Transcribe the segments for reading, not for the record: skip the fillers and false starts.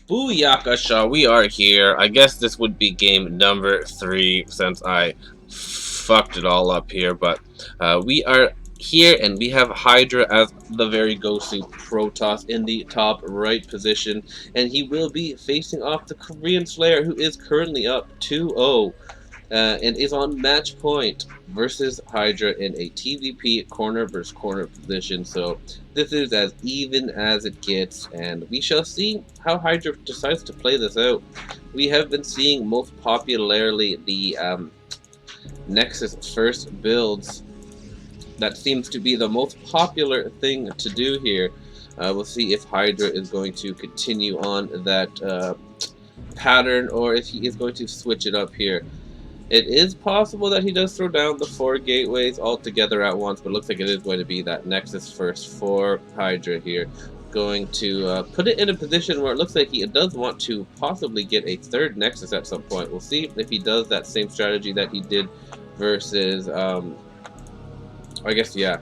Booyakasha, we are here. I guess this would be game number 3 since I fucked it all up here, but we are here and we have Hydra as the very go-to Protoss in the top right position, and he will be facing off the Korean Slayer who is currently up 2-0 and is on match point versus Hydra in a TVP corner versus corner position. So this is as even as it gets, and we shall see how Hydra decides to play this out. We have been seeing most popularly the Nexus first builds. That seems to be the most popular thing to do here. We'll see if Hydra is going to continue on that pattern or if he is going to switch it up here. It is possible that he does throw down the 4 gateways all together at once, but it looks like it is going to be that Nexus first for Hydra here. Going to put it in a position where it looks like he does want to possibly get a 3rd Nexus at some point. We'll see if he does that same strategy that he did versus, I guess, yeah,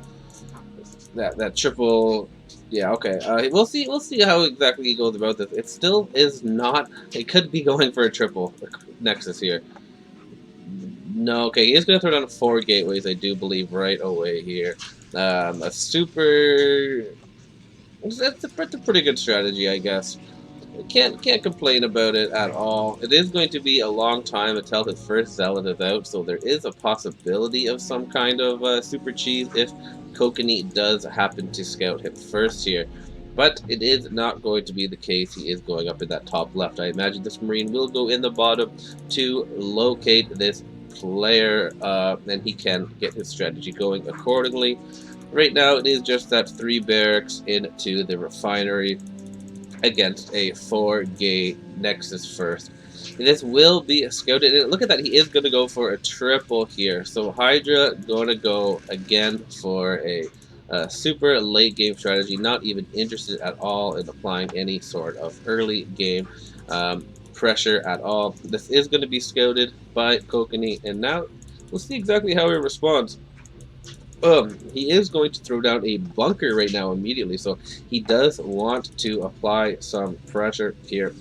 that triple. Yeah, okay. We'll see. We'll see how exactly he goes about this. It still is not. It could be going for a triple Nexus here. No, okay, he's going to throw down 4 gateways, I do believe, right away here. A super... That's a pretty good strategy, I guess. Can't complain about it at all. It is going to be a long time until his first Zealot is out, so there is a possibility of some kind of super cheese if Kokanee does happen to scout him first here. But it is not going to be the case. He is going up in that top left. I imagine this Marine will go in the bottom to locate this player, and he can get his strategy going accordingly. Right now, it is just that 3 barracks into the refinery against a 4-gate Nexus first. This will be scouted. And look at that, he is going to go for a triple here. So Hydra going to go again for a super late game strategy, not even interested at all in applying any sort of early game pressure at all. This is going to be scouted by Kokanee, and now we'll see exactly how he responds. He is going to throw down a bunker right now immediately, so he does want to apply some pressure here.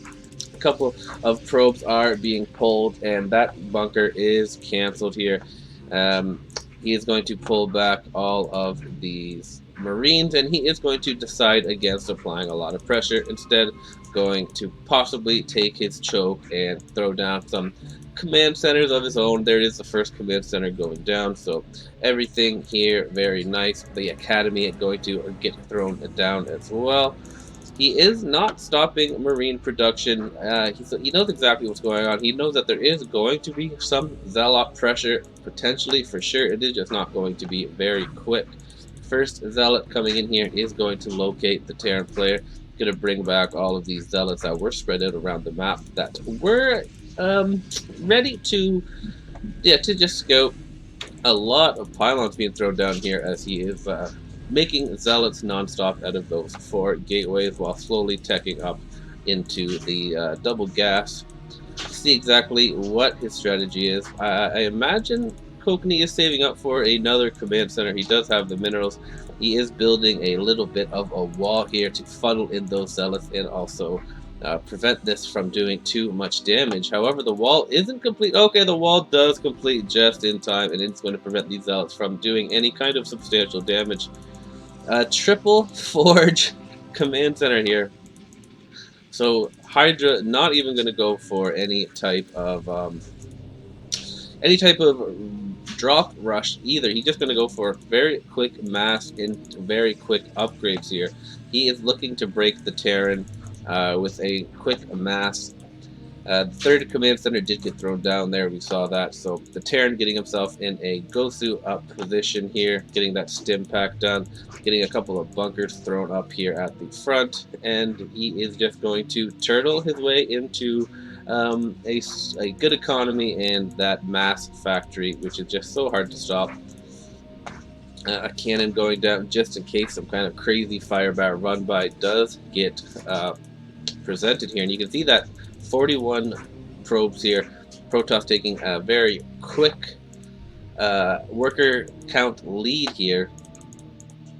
A couple of probes are being pulled, and that bunker is canceled here. He is going to pull back all of these Marines, and he is going to decide against applying a lot of pressure, instead going to possibly take his choke and throw down some command centers of his own. There is the first command center going down, so everything here very nice. The academy is going to get thrown down as well. He is not stopping Marine production. He knows exactly what's going on. He knows that there is going to be some Zealot pressure, potentially, for sure. It is just not going to be very quick. First Zealot coming in here is going to locate the Terran player. Going to bring back all of these Zealots that were spread out around the map that were ready to just scout. A lot of pylons being thrown down here as he is making Zealots non-stop out of those 4 gateways while slowly teching up into the double gas. See exactly what his strategy is. I imagine Kokanee is saving up for another command center. He does have the minerals. He is building a little bit of a wall here to funnel in those Zealots and also prevent this from doing too much damage. However, the wall isn't complete. Okay, the wall does complete just in time, and it's going to prevent these Zealots from doing any kind of substantial damage. Triple Forge command center here. So Hydra not even going to go for any type of drop rush either. He's just going to go for very quick mass and very quick upgrades here. He is looking to break the Terran with a quick mass. The 3rd command center did get thrown down there. We saw that. So the Terran getting himself in a Gosu up position here, getting that stim pack done, getting a couple of bunkers thrown up here at the front, and he is just going to turtle his way into a good economy and that mass factory, which is just so hard to stop. A cannon going down just in case some kind of crazy firebar run by does get presented here, and you can see that 41 probes here. Protoss taking a very quick worker count lead here.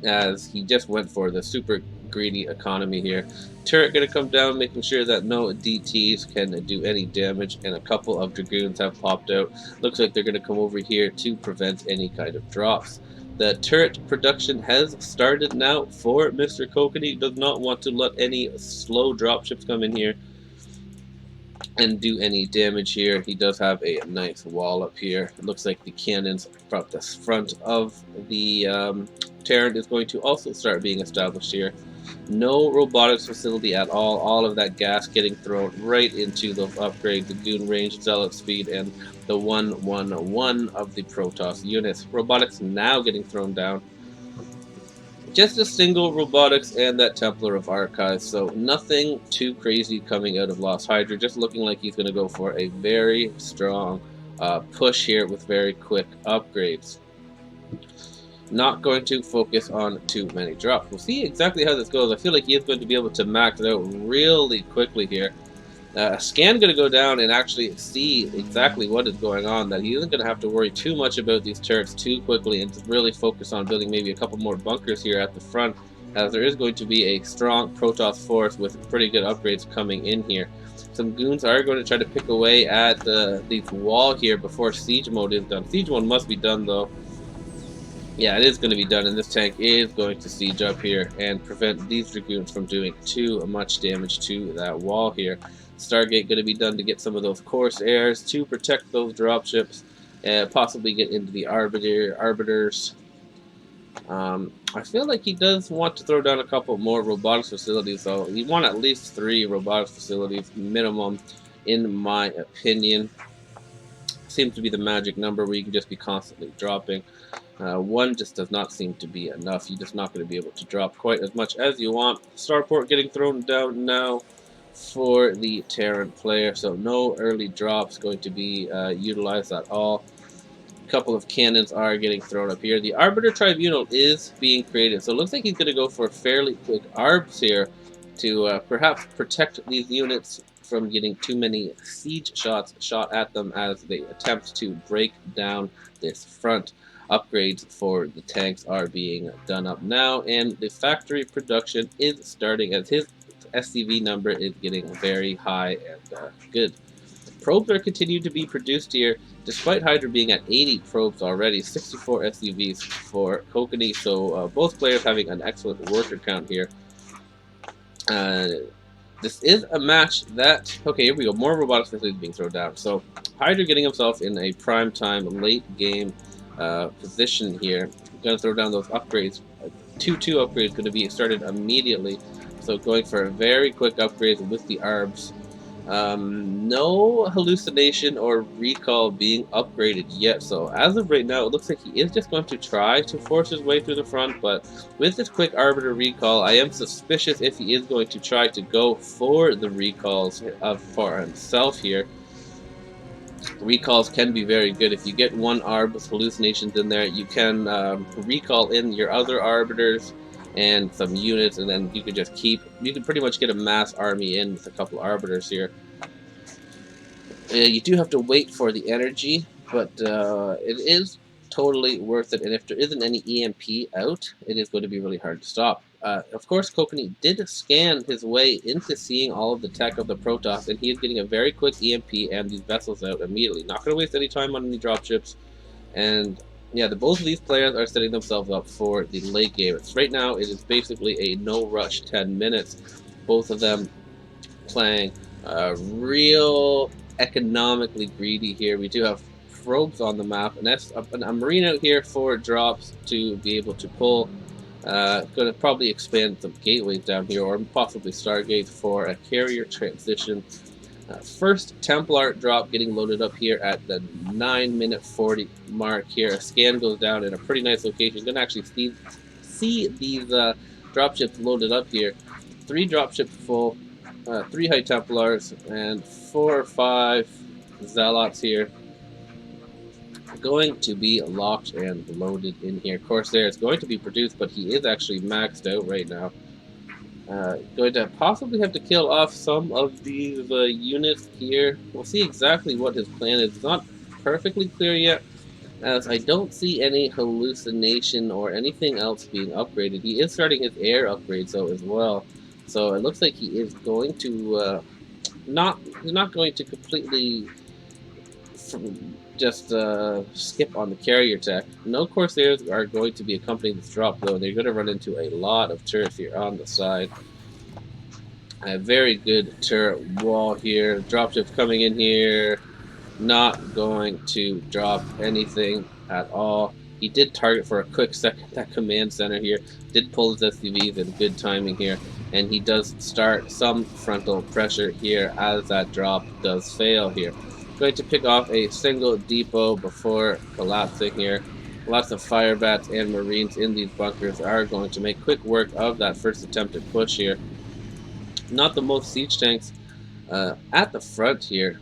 as he just went for the super greedy economy here. Turret gonna come down, making sure that no DTs can do any damage, and a couple of Dragoons have popped out. Looks like they're gonna come over here to prevent any kind of drops. The turret production has started now for Mr. Kokanee. Does not want to let any slow dropships come in here and do any damage here. He does have a nice wall up here. It looks like the cannons from the front of the Terran is going to also start being established here. No robotics facility at all. All of that gas getting thrown right into those upgrades, the goon range, zealot speed, and the 111 of the Protoss units. Robotics now getting thrown down. Just a single robotics and that Templar of Archives, so nothing too crazy coming out of Lost Hydra. Just looking like he's going to go for a very strong push here with very quick upgrades. Not going to focus on too many drops. We'll see exactly how this goes. I feel like he is going to be able to max it out really quickly here. Scan going to go down and actually see exactly what is going on, that he isn't going to have to worry too much about these turrets too quickly and to really focus on building maybe a couple more bunkers here at the front, as there is going to be a strong Protoss force with pretty good upgrades coming in here. Some goons are going to try to pick away at the wall here before siege mode is done. Siege mode must be done though. Yeah, it is going to be done, and this tank is going to siege up here and prevent these Dragoons from doing too much damage to that wall here. Stargate going to be done to get some of those Corsairs to protect those dropships and possibly get into the Arbiters. I feel like he does want to throw down a couple more robotics facilities, so you want at least 3 robotics facilities minimum, in my opinion. Seems to be the magic number where you can just be constantly dropping. 1 just does not seem to be enough. You're just not going to be able to drop quite as much as you want. Starport getting thrown down now for the Terran player, so no early drops going to be utilized at all. A couple of cannons are getting thrown up here. The Arbiter Tribunal is being created, so it looks like he's going to go for fairly quick arbs here to perhaps protect these units from getting too many siege shots shot at them as they attempt to break down this front. Upgrades for the tanks are being done up now, and the factory production is starting as his SCV number is getting very high and good. Probes are continuing to be produced here, despite Hydra being at 80 probes already, 64 SCVs for Kokanee, so both players having an excellent worker count here. This is a match that... Okay, here we go. More robotics facilities being thrown down. So, Hydra getting himself in a prime time, late game position here. Going to throw down those upgrades. 2-2 upgrades going to be started immediately. So, going for a very quick upgrade with the ARBs. No hallucination or recall being upgraded yet, so as of right now it looks like he is just going to try to force his way through the front, but with this quick Arbiter recall I am suspicious if he is going to try to go for the recalls for himself here. Recalls can be very good. If you get one ARB with hallucinations in there, you can recall in your other Arbiters and some units, and then you can just you can pretty much get a mass army in with a couple Arbiters here. You do have to wait for the energy, but it is totally worth it, and if there isn't any EMP out, it is going to be really hard to stop. Of course, Kokanee did scan his way into seeing all of the tech of the Protoss, and he is getting a very quick EMP and these vessels out immediately. Not going to waste any time on any dropships, and yeah, both of these players are setting themselves up for the late game. Right now, it is basically a no-rush 10 minutes. Both of them playing real economically greedy here. We do have probes on the map, and that's a marine out here for drops to be able to pull. Going to probably expand some gateways down here, or possibly Stargate for a carrier transition. First Templar drop getting loaded up here at the 9-minute 40 mark here. A scan goes down in a pretty nice location. You're going to actually see these dropships loaded up here. 3 dropships full, 3 High Templars, and 4 or 5 Zealots here. Going to be locked and loaded in here. Corsair is going to be produced, but he is actually maxed out right now. Going to possibly have to kill off some of these units here. We'll see exactly what his plan is. It's not perfectly clear yet, as I don't see any hallucination or anything else being upgraded. He is starting his air upgrades though as well, so it looks like he is going to not going to completely just skip on the carrier tech. No Corsairs are going to be accompanying this drop though. They're going to run into a lot of turrets here on the side. A very good turret wall here. Dropships coming in here. Not going to drop anything at all. He did target for a quick second that command center here. Did pull his SCVs in good timing here. And he does start some frontal pressure here as that drop does fail here. Going to pick off a single depot before collapsing here. Lots of fire bats and marines in these bunkers are going to make quick work of that first attempted push here. Not the most siege tanks at the front here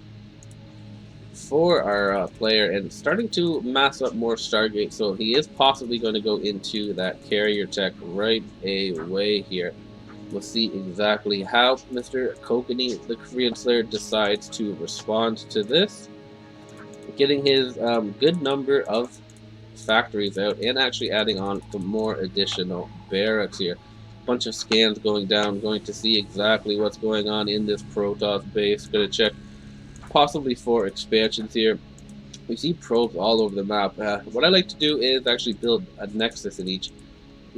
for our player, and starting to mass up more Stargate, so he is possibly going to go into that carrier tech right away here. We'll see exactly how Mr. Kokanee, the Korean Slayer, decides to respond to this. Getting his good number of factories out and actually adding on some more additional barracks here. Bunch of scans going down, going to see exactly what's going on in this Protoss base. Going to check possibly for expansions here. We see probes all over the map. What I like to do is actually build a nexus in each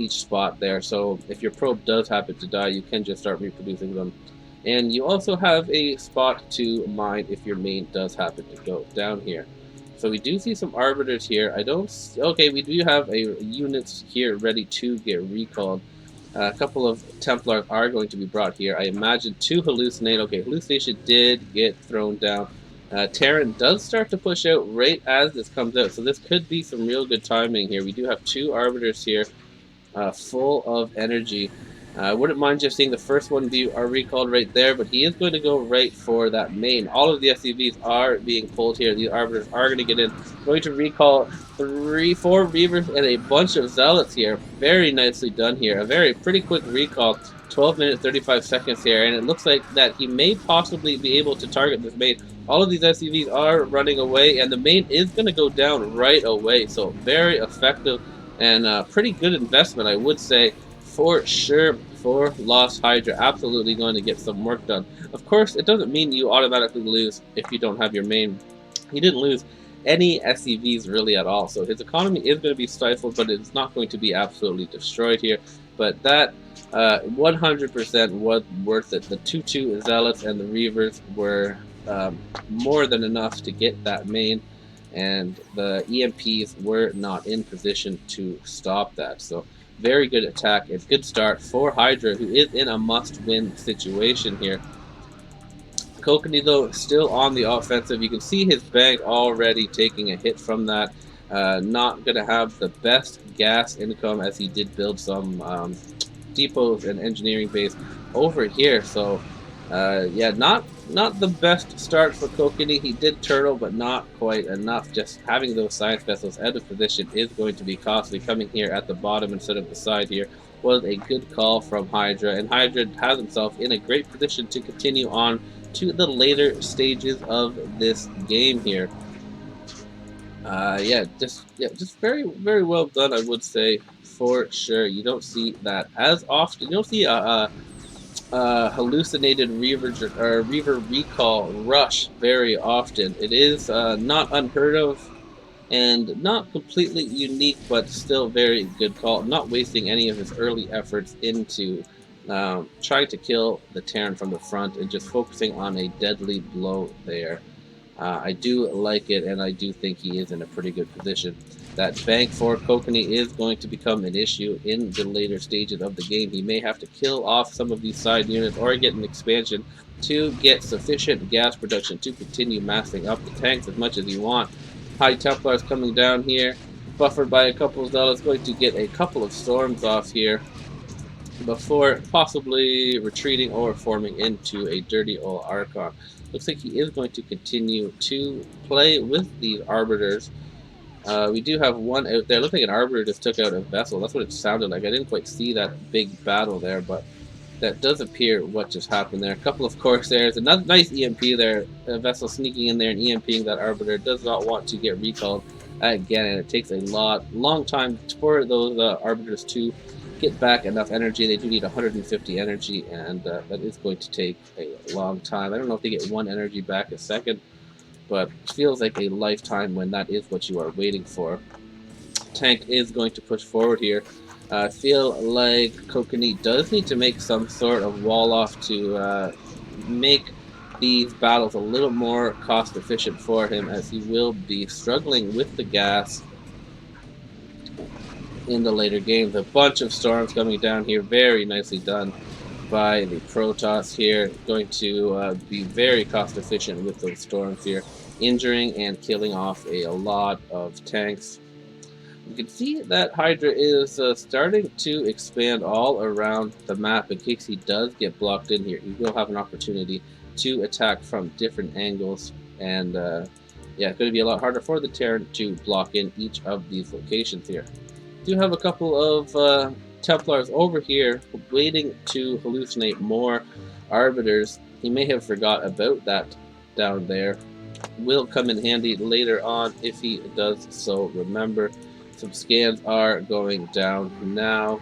spot there, so if your probe does happen to die, you can just start reproducing them. And you also have a spot to mine if your main does happen to go down here. So we do see some arbiters here. Okay, we do have units here ready to get recalled. A couple of Templars are going to be brought here. I imagine to hallucinate. Okay, hallucination did get thrown down. Terran does start to push out right as this comes out, so this could be some real good timing here. We do have two arbiters here, full of energy. I wouldn't mind just seeing the first one be recalled right there, but he is going to go right for that main. All of the SCVs are being pulled here. These arbiters are going to get in. Going to recall 4 Reavers and a bunch of Zealots here. Very nicely done here. A pretty quick recall. 12 minutes, 35 seconds here, and it looks like that he may possibly be able to target this main. All of these SCVs are running away, and the main is going to go down right away. So very effective and pretty good investment, I would say, for sure, for Lost Hydra. Absolutely going to get some work done. Of course, it doesn't mean you automatically lose if you don't have your main. He didn't lose any SCVs really at all, so his economy is going to be stifled, but it's not going to be absolutely destroyed here. But that 100% was worth it. The 2-2 Zealots and the Reavers were more than enough to get that main, and the EMPs were not in position to stop that. So very good attack and good start for Hydra, who is in a must-win situation here. Kokanee, though, still on the offensive. You can see his bank already taking a hit from that. Not going to have the best gas income, as he did build some depots and engineering base over here. So yeah, not the best start for Kokanee. He did turtle, but not quite enough. Just having those science vessels out of position is going to be costly. Coming here at the bottom instead of the side here was a good call from Hydra, and Hydra has himself in a great position to continue on to the later stages of this game here. Yeah, just very well done, I would say, for sure. You don't see that as often. You don't see a hallucinated Reaver recall rush very often. It is not unheard of and not completely unique, but still very good call. Not wasting any of his early efforts into trying to kill the Terran from the front and just focusing on a deadly blow there. I do like it, and I do think he is in a pretty good position. That bank for Kokanee is going to become an issue in the later stages of the game. He may have to kill off some of these side units or get an expansion to get sufficient gas production to continue massing up the tanks as much as you want. High Templars coming down here, buffered by a couple of Zealots, going to get a couple of storms off here before possibly retreating or forming into a dirty old Archon. Looks like he is going to continue to play with these Arbiters. We do have one out there. Looks like an Arbiter just took out a vessel. That's what it sounded like. I didn't quite see that big battle there, but that does appear what just happened there. A couple of Corsairs, another nice EMP there. A vessel sneaking in there and EMPing that Arbiter. Does not want to get recalled again, and it takes a long time for those arbiters to get back enough energy. They do need 150 energy, and that is going to take a long time. I don't know if they get 1 energy back a second, but it feels like a lifetime when that is what you are waiting for. Tank is going to push forward here. I feel like Kokanee does need to make some sort of wall off to make these battles a little more cost efficient for him, as he will be struggling with the gas in the later games. A bunch of storms coming down here, very nicely done by the Protoss here. Going to be very cost efficient with those storms here, injuring and killing off a lot of tanks. You can see that Hydra is starting to expand all around the map in case he does get blocked in here. He will have an opportunity to attack from different angles, and yeah, it's going to be a lot harder for the Terran to block in each of these locations here. Do have a couple of Templars over here waiting to hallucinate more Arbiters. He may have forgot about that down there. Will come in handy later on if he does so remember. Some scans are going down now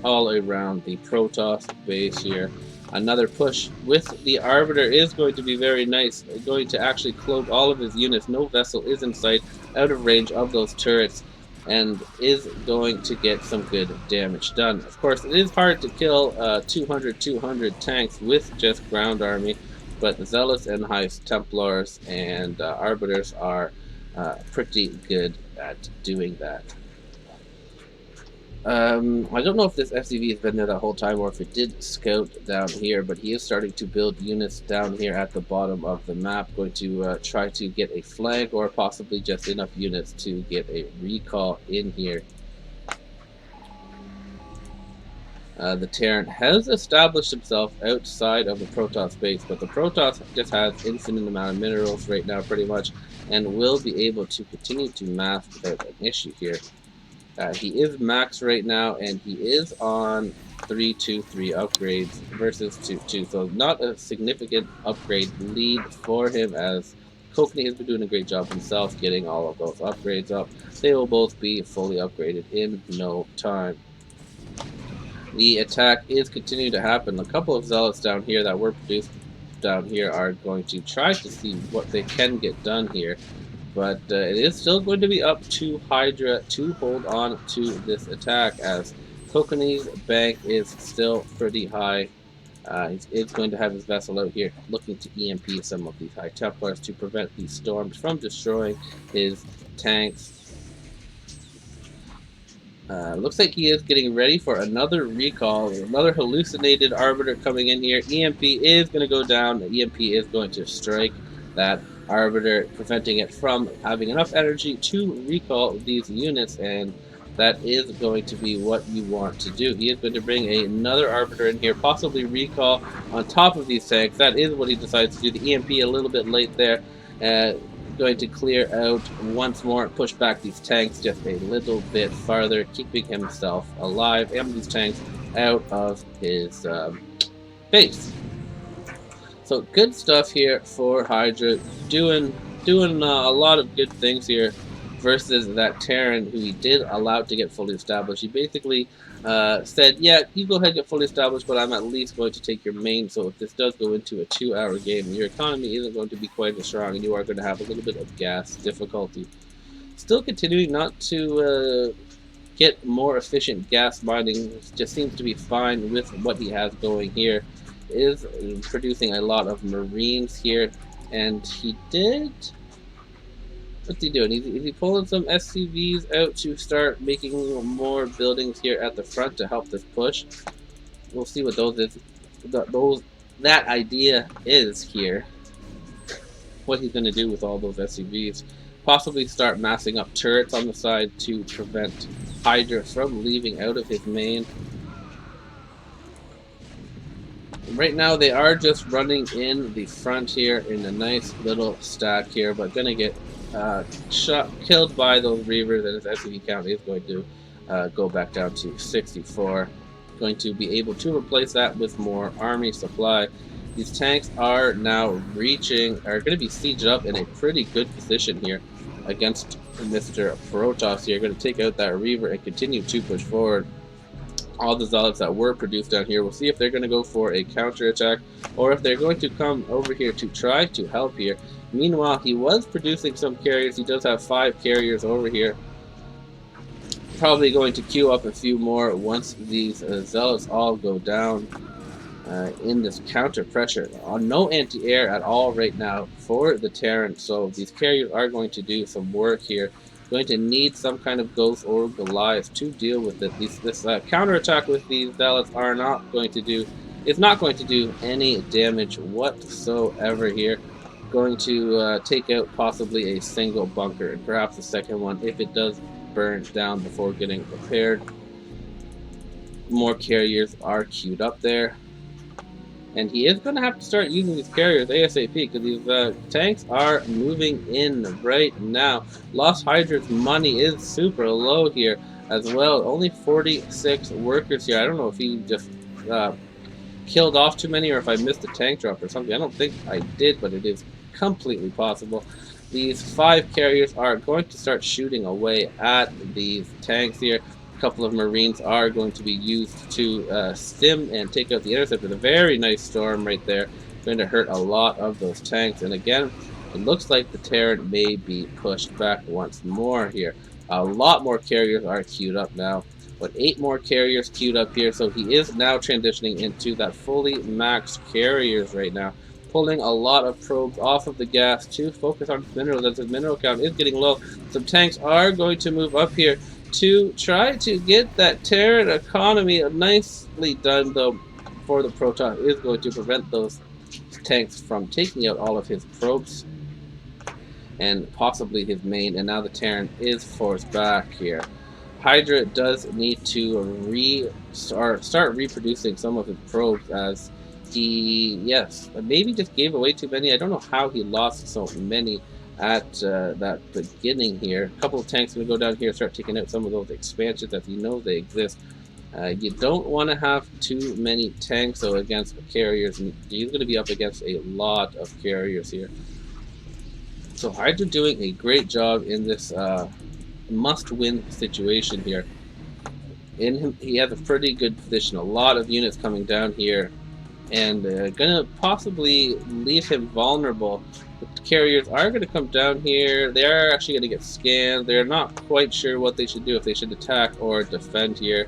all around the Protoss base here. Another push with the Arbiter is going to be very nice. Going to actually cloak all of his units. No vessel is in sight, out of range of those turrets, and is going to get some good damage done. Of course, it is hard to kill 200 tanks with just ground army, but Zealots and High Templars and Arbiters are pretty good at doing that. I don't know if this FCV has been there that whole time or if it did scout down here, but he is starting to build units down here at the bottom of the map. Going to try to get a flank or possibly just enough units to get a recall in here. The Terran has established himself outside of the Protoss base, but the Protoss just has infinite amount of minerals right now pretty much, and will be able to continue to mass without an issue here. He is max right now, and he is on 3-2-3 upgrades versus 2-2, so not a significant upgrade lead for him, as Kokanee has been doing a great job himself getting all of those upgrades up. They will both be fully upgraded in no time. The attack is continuing to happen. A couple of Zealots down here that were produced down here are going to try to see what they can get done here. But it is still going to be up to Hydra to hold on to this attack, as Kokanee's bank is still pretty high. He's going to have his vessel out here looking to EMP some of these High Templars to prevent these storms from destroying his tanks. Looks like he is getting ready for another recall, another hallucinated Arbiter coming in here. EMP is going to go down. The EMP is going to strike that Arbiter, preventing it from having enough energy to recall these units, and that is going to be what you want to do. He is going to bring another Arbiter in here, possibly recall on top of these tanks. That is what he decides to do. The EMP a little bit late there. Going to clear out once more, push back these tanks just a little bit farther, keeping himself alive and these tanks out of his base. So good stuff here for Hydra, doing a lot of good things here versus that Terran who he did allow to get fully established. He basically said, yeah, you go ahead and get fully established, but I'm at least going to take your main, so if this does go into a 2-hour game, your economy isn't going to be quite as strong, and you are going to have a little bit of gas difficulty. Still continuing not to get more efficient gas mining, just seems to be fine with what he has going here. Is producing a lot of Marines here, and he did... What's he doing? Is he pulling some SCVs out to start making more buildings here at the front to help this push? We'll see what that idea is here. What he's going to do with all those SCVs. Possibly start massing up turrets on the side to prevent Hydra from leaving out of his main. Right now they are just running in the front here in a nice little stack here, but gonna get killed by those Reavers, and his SCV count is going to go back down to 64. Going to be able to replace that with more army supply. These tanks are now going to be sieged up in a pretty good position here against Mr. Protoss here, going to take out that Reaver and continue to push forward. All the zealots that were produced down here. We'll see if they're going to go for a counter attack or if they're going to come over here to try to help here. Meanwhile, he was producing some carriers. He does have 5 carriers over here. Probably going to queue up a few more once these zealots all go down in this counter pressure. No anti-air at all right now for the Terran, so these carriers are going to do some work here. Going to need some kind of Ghost or Goliath to deal with it. This counterattack with these zealots are not going to do. It's not going to do any damage whatsoever here. Going to take out possibly a single bunker and perhaps a second one if it does burn down before getting repaired. More carriers are queued up there. And he is going to have to start using these carriers ASAP because these tanks are moving in right now. Lost Hydra's money is super low here as well. Only 46 workers here. I don't know if he just killed off too many or if I missed a tank drop or something. I don't think I did, but it is completely possible. These 5 carriers are going to start shooting away at these tanks here. Couple of Marines are going to be used to stim and take out the intercept with a very nice storm right there. Going to hurt a lot of those tanks. And again, it looks like the Terran may be pushed back once more here. A lot more carriers are queued up now. But 8 more carriers queued up here. So he is now transitioning into that fully maxed carriers right now. Pulling a lot of probes off of the gas to focus on minerals as his mineral count is getting low. Some tanks are going to move up here to try to get that Terran economy. Nicely done though for the Proton is going to prevent those tanks from taking out all of his probes and possibly his main, and now the Terran is forced back here. Hydra does need to start reproducing some of his probes as he maybe just gave away too many. I don't know how he lost so many at that beginning here. A couple of tanks going to go down here, start taking out some of those expansions as you know they exist. You don't want to have too many tanks though against carriers, and he's going to be up against a lot of carriers here. So Hydra doing a great job in this must-win situation here. He has a pretty good position. A lot of units coming down here, and gonna possibly leave him vulnerable. The carriers are going to come down here. They are actually going to get scanned. They're not quite sure what they should do, if they should attack or defend here.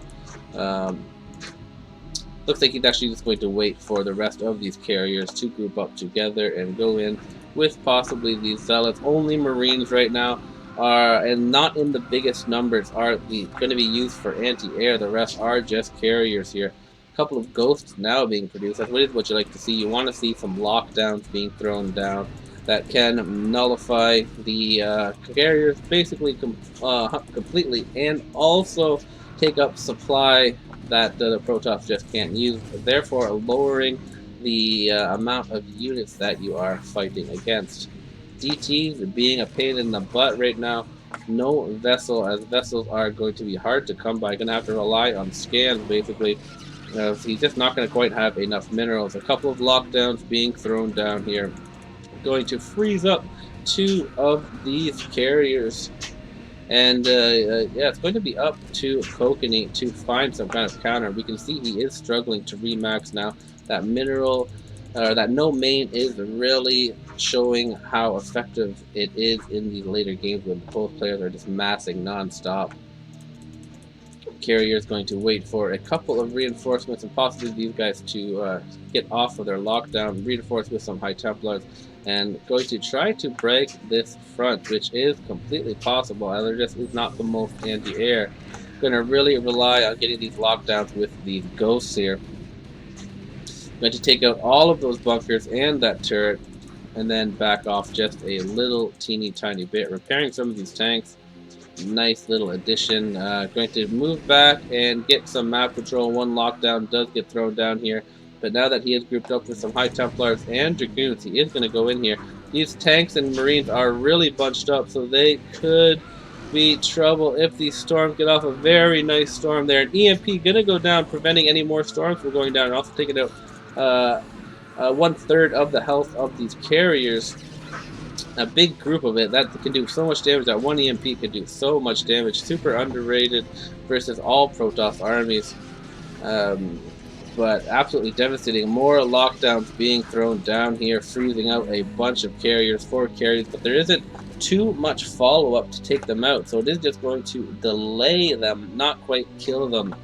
Looks like he's actually just going to wait for the rest of these carriers to group up together and go in with possibly these zealots. Only Marines right now are, and not in the biggest numbers, are going to be used for anti-air. The rest are just carriers here. A couple of ghosts now being produced. That's what you like to see. You want to see some lockdowns being thrown down that can nullify the carriers basically completely, and also take up supply that the Protoss just can't use, therefore lowering the amount of units that you are fighting against. DTs being a pain in the butt right now. No vessel, as vessels are going to be hard to come by. Going to have to rely on scans basically. He's just not going to quite have enough minerals. A couple of lockdowns being thrown down here. Going to freeze up 2 of these carriers. And it's going to be up to Kokanee to find some kind of counter. We can see he is struggling to remax now. That mineral, that no main is really showing how effective it is in these later games when both players are just massing non-stop. Carrier is going to wait for a couple of reinforcements and possibly these guys to get off of their lockdown, reinforce with some High Templars, and going to try to break this front, which is completely possible, and there just is not the most anti-air. Going to really rely on getting these lockdowns with these ghosts here. Going to take out all of those bunkers and that turret, and then back off just a little teeny tiny bit, repairing some of these tanks. Nice little addition. Going to move back and get some map control. One lockdown does get thrown down here, but now that he is grouped up with some High Templars and Dragoons, he is going to go in here. These tanks and Marines are really bunched up, so they could be trouble if these storms get off. A very nice storm there. An EMP going to go down, preventing any more storms from going down, and also taking out 1/3 of the health of these carriers. a big group of it that can do so much damage. That one EMP can do so much damage. Super underrated versus all Protoss armies. Um, but absolutely devastating. More lockdowns being thrown down here, freezing out a bunch of carriers, 4 carriers, but there isn't too much follow up to take them out, so it is just going to delay them, not quite kill them.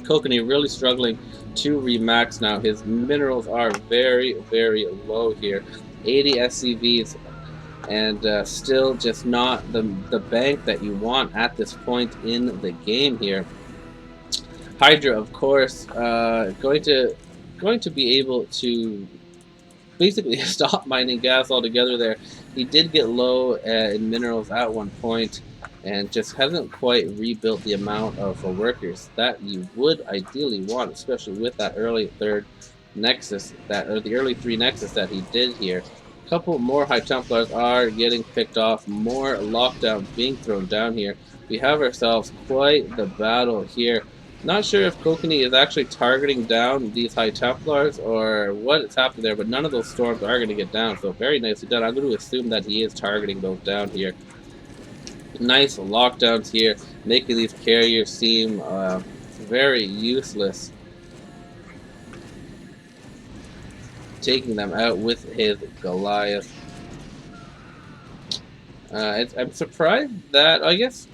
Kokanee really struggling to remax now. His minerals are very, very low here. 80 SCVs, and still just not the bank that you want at this point in the game here. Hydra, of course, going to be able to basically stop mining gas altogether. There, he did get low in minerals at one point, and just hasn't quite rebuilt the amount of workers that you would ideally want, especially with that early third nexus or the early 3 nexus that he did here. A couple more High Templars are getting picked off, more lockdowns being thrown down here. We have ourselves quite the battle here. Not sure if Kokanee is actually targeting down these High Templars or what is happening there, but none of those storms are going to get down, so very nicely done. I'm going to assume that he is targeting those down here. Nice lockdowns here, making these carriers seem very useless. Taking them out with his Goliath. I'm surprised that I guess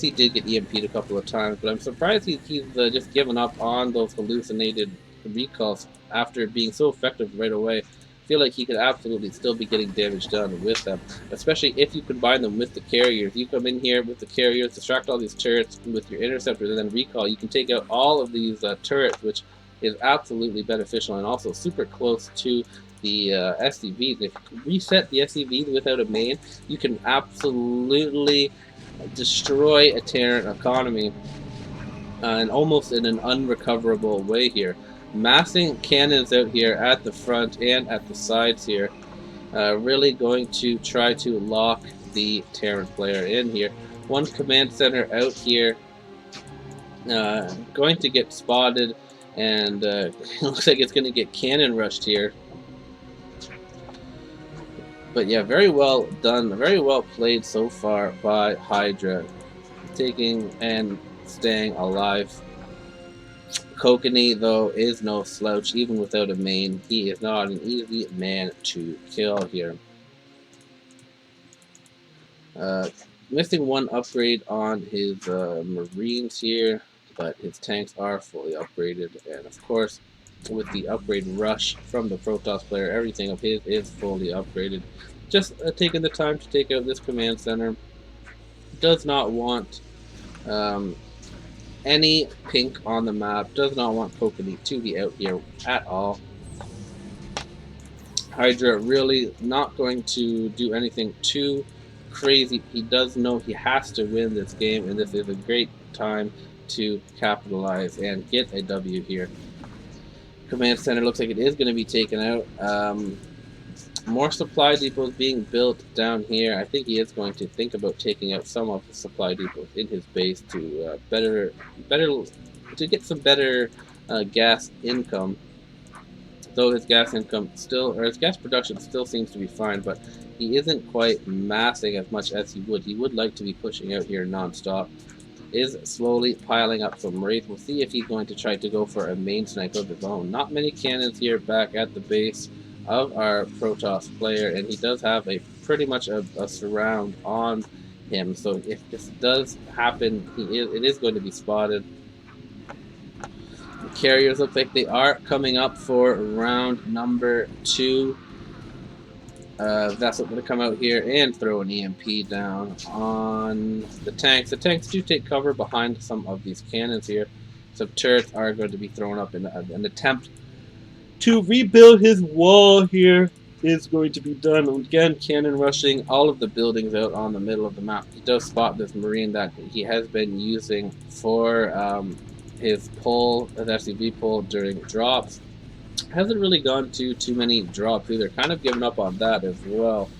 he did get EMP'd a couple of times, but I'm surprised he's just given up on those hallucinated recalls after being so effective right away. I feel like he could absolutely still be getting damage done with them, especially if you combine them with the carriers. You come in here with the carriers, distract all these turrets with your interceptors, and then recall. You can take out all of these turrets, which is absolutely beneficial and also super close to the SCVs. If you reset the SCVs without a main, you can absolutely destroy a Terran economy and almost in an unrecoverable way here. Massing cannons out here at the front and at the sides here, really going to try to lock the Terran player in here. One command center out here, going to get spotted, and looks like it's going to get cannon rushed here. But yeah, very well done, very well played so far by Hydra, taking and staying alive. Kokanee, though, is no slouch, even without a main. He is not an easy man to kill here. Missing one upgrade on his Marines here, but his tanks are fully upgraded, and of course, with the upgrade rush from the Protoss player, everything of his is fully upgraded. Just taking the time to take out this command center. Does not want any pink on the map. Does not want Kokanee to be out here at all. Hydra really not going to do anything too crazy. He does know he has to win this game, and this is a great time to capitalize and get a W here. Command center looks like it is going to be taken out. More supply depots being built down here. I think he is going to think about taking out some of the supply depots in his base to to get some better gas income. Though his gas income still, or his gas production still seems to be fine, but he isn't quite massing as much as he would. He would like to be pushing out here non-stop. Is slowly piling up some wraith. We'll see if he's going to try to go for a main snipe of his own. Not many cannons here back at the base of our Protoss player, and he does have a pretty much a surround on him. So if this does happen, it is going to be spotted. The carriers look like they are coming up for round number 2. That's going to come out here and throw an EMP down on the tanks. The tanks do take cover behind some of these cannons here. Some turrets are going to be thrown up in an attempt to rebuild his wall here. Is going to be done. Again, cannon rushing all of the buildings out on the middle of the map. He does spot this Marine that he has been using for his pull, his SCV pull during drops. Hasn't really gone to too many drops either. Kind of given up on that as well.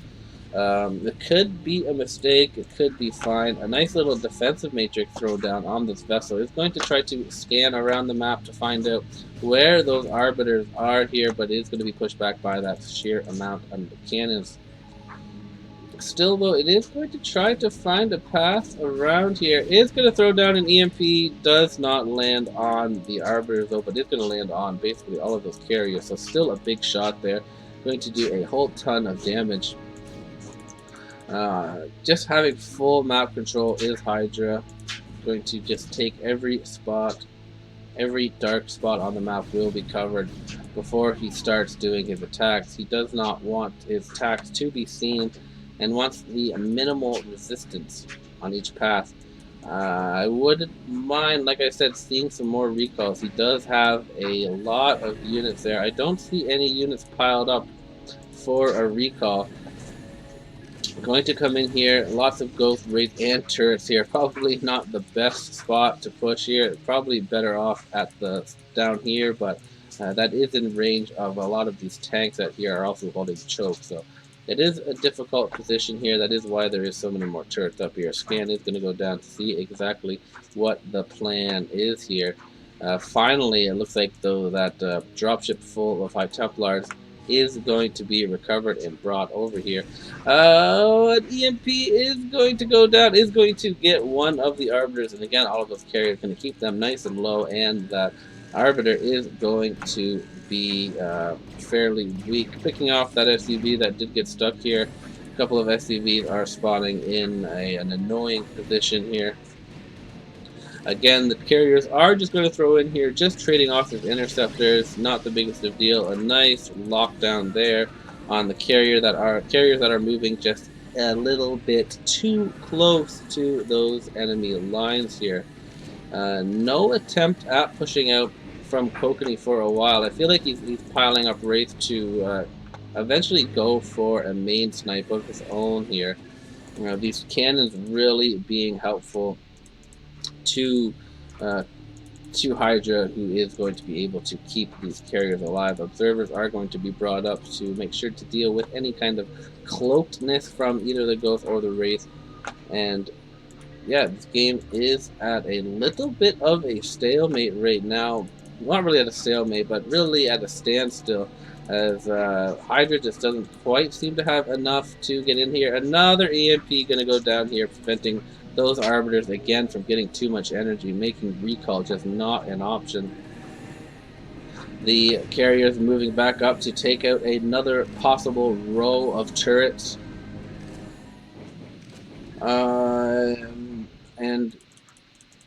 It could be a mistake. It could be fine. A nice little defensive matrix thrown down on this vessel. It's going to try to scan around the map to find out where those arbiters are here, but it is going to be pushed back by that sheer amount of the cannons. Still, though, it is going to try to find a path around here. It's going to throw down an EMP. Does not land on the Arbiters, though, but it's going to land on basically all of those carriers. So still a big shot there. Going to do a whole ton of damage. Just having full map control is Hydra. Going to just take every spot. Every dark spot on the map will be covered before he starts doing his attacks. He does not want his attacks to be seen and wants the minimal resistance on each path. I wouldn't mind, like I said, seeing some more recalls. He does have a lot of units there. I don't see any units piled up for a recall. Going to come in here, lots of ghost raids and turrets here. Probably not the best spot to push here. Probably better off at the down here, but that is in range of a lot of these tanks that here are also holding choke. So it is a difficult position here. That is why there is so many more turrets up here. Scan is going to go down to see exactly what the plan is here. Finally, it looks like though that dropship full of High Templars is going to be recovered and brought over here. An EMP is going to go down, is going to get one of the Arbiters, and again, all of those carriers going to keep them nice and low, and that Arbiter is going to be fairly weak. Picking off that SUV that did get stuck here. A couple of SUVs are spawning in an annoying position here. Again, the carriers are just going to throw in here, just trading off his interceptors. Not the biggest of deal. A nice lockdown there on the carriers that are moving just a little bit too close to those enemy lines here. No attempt at pushing out from Kokanee for a while. I feel like he's piling up wraiths to eventually go for a main snipe of his own here. These cannons really being helpful to Hydra, who is going to be able to keep these carriers alive. Observers are going to be brought up to make sure to deal with any kind of cloakedness from either the Ghost or the Wraith. And yeah, this game is at a little bit of a stalemate right now. Not really at a stalemate, but really at a standstill, as Hydra just doesn't quite seem to have enough to get in here. Another EMP going to go down here, preventing those Arbiters again from getting too much energy, making recall just not an option. The carriers moving back up to take out another possible row of turrets. And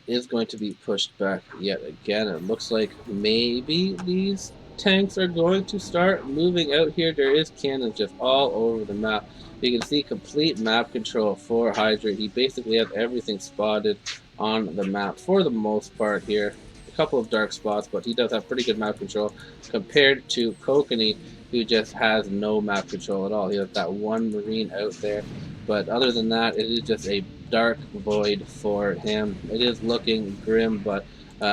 is going to be pushed back yet again. It looks like maybe these tanks are going to start moving out here. There is cannons just all over the map. You can see complete map control for Hydra. He basically has everything spotted on the map for the most part here. A couple of dark spots, but he does have pretty good map control compared to Kokanee, who just has no map control at all. He has that one Marine out there, but other than that, it is just a dark void for him. It is looking grim, but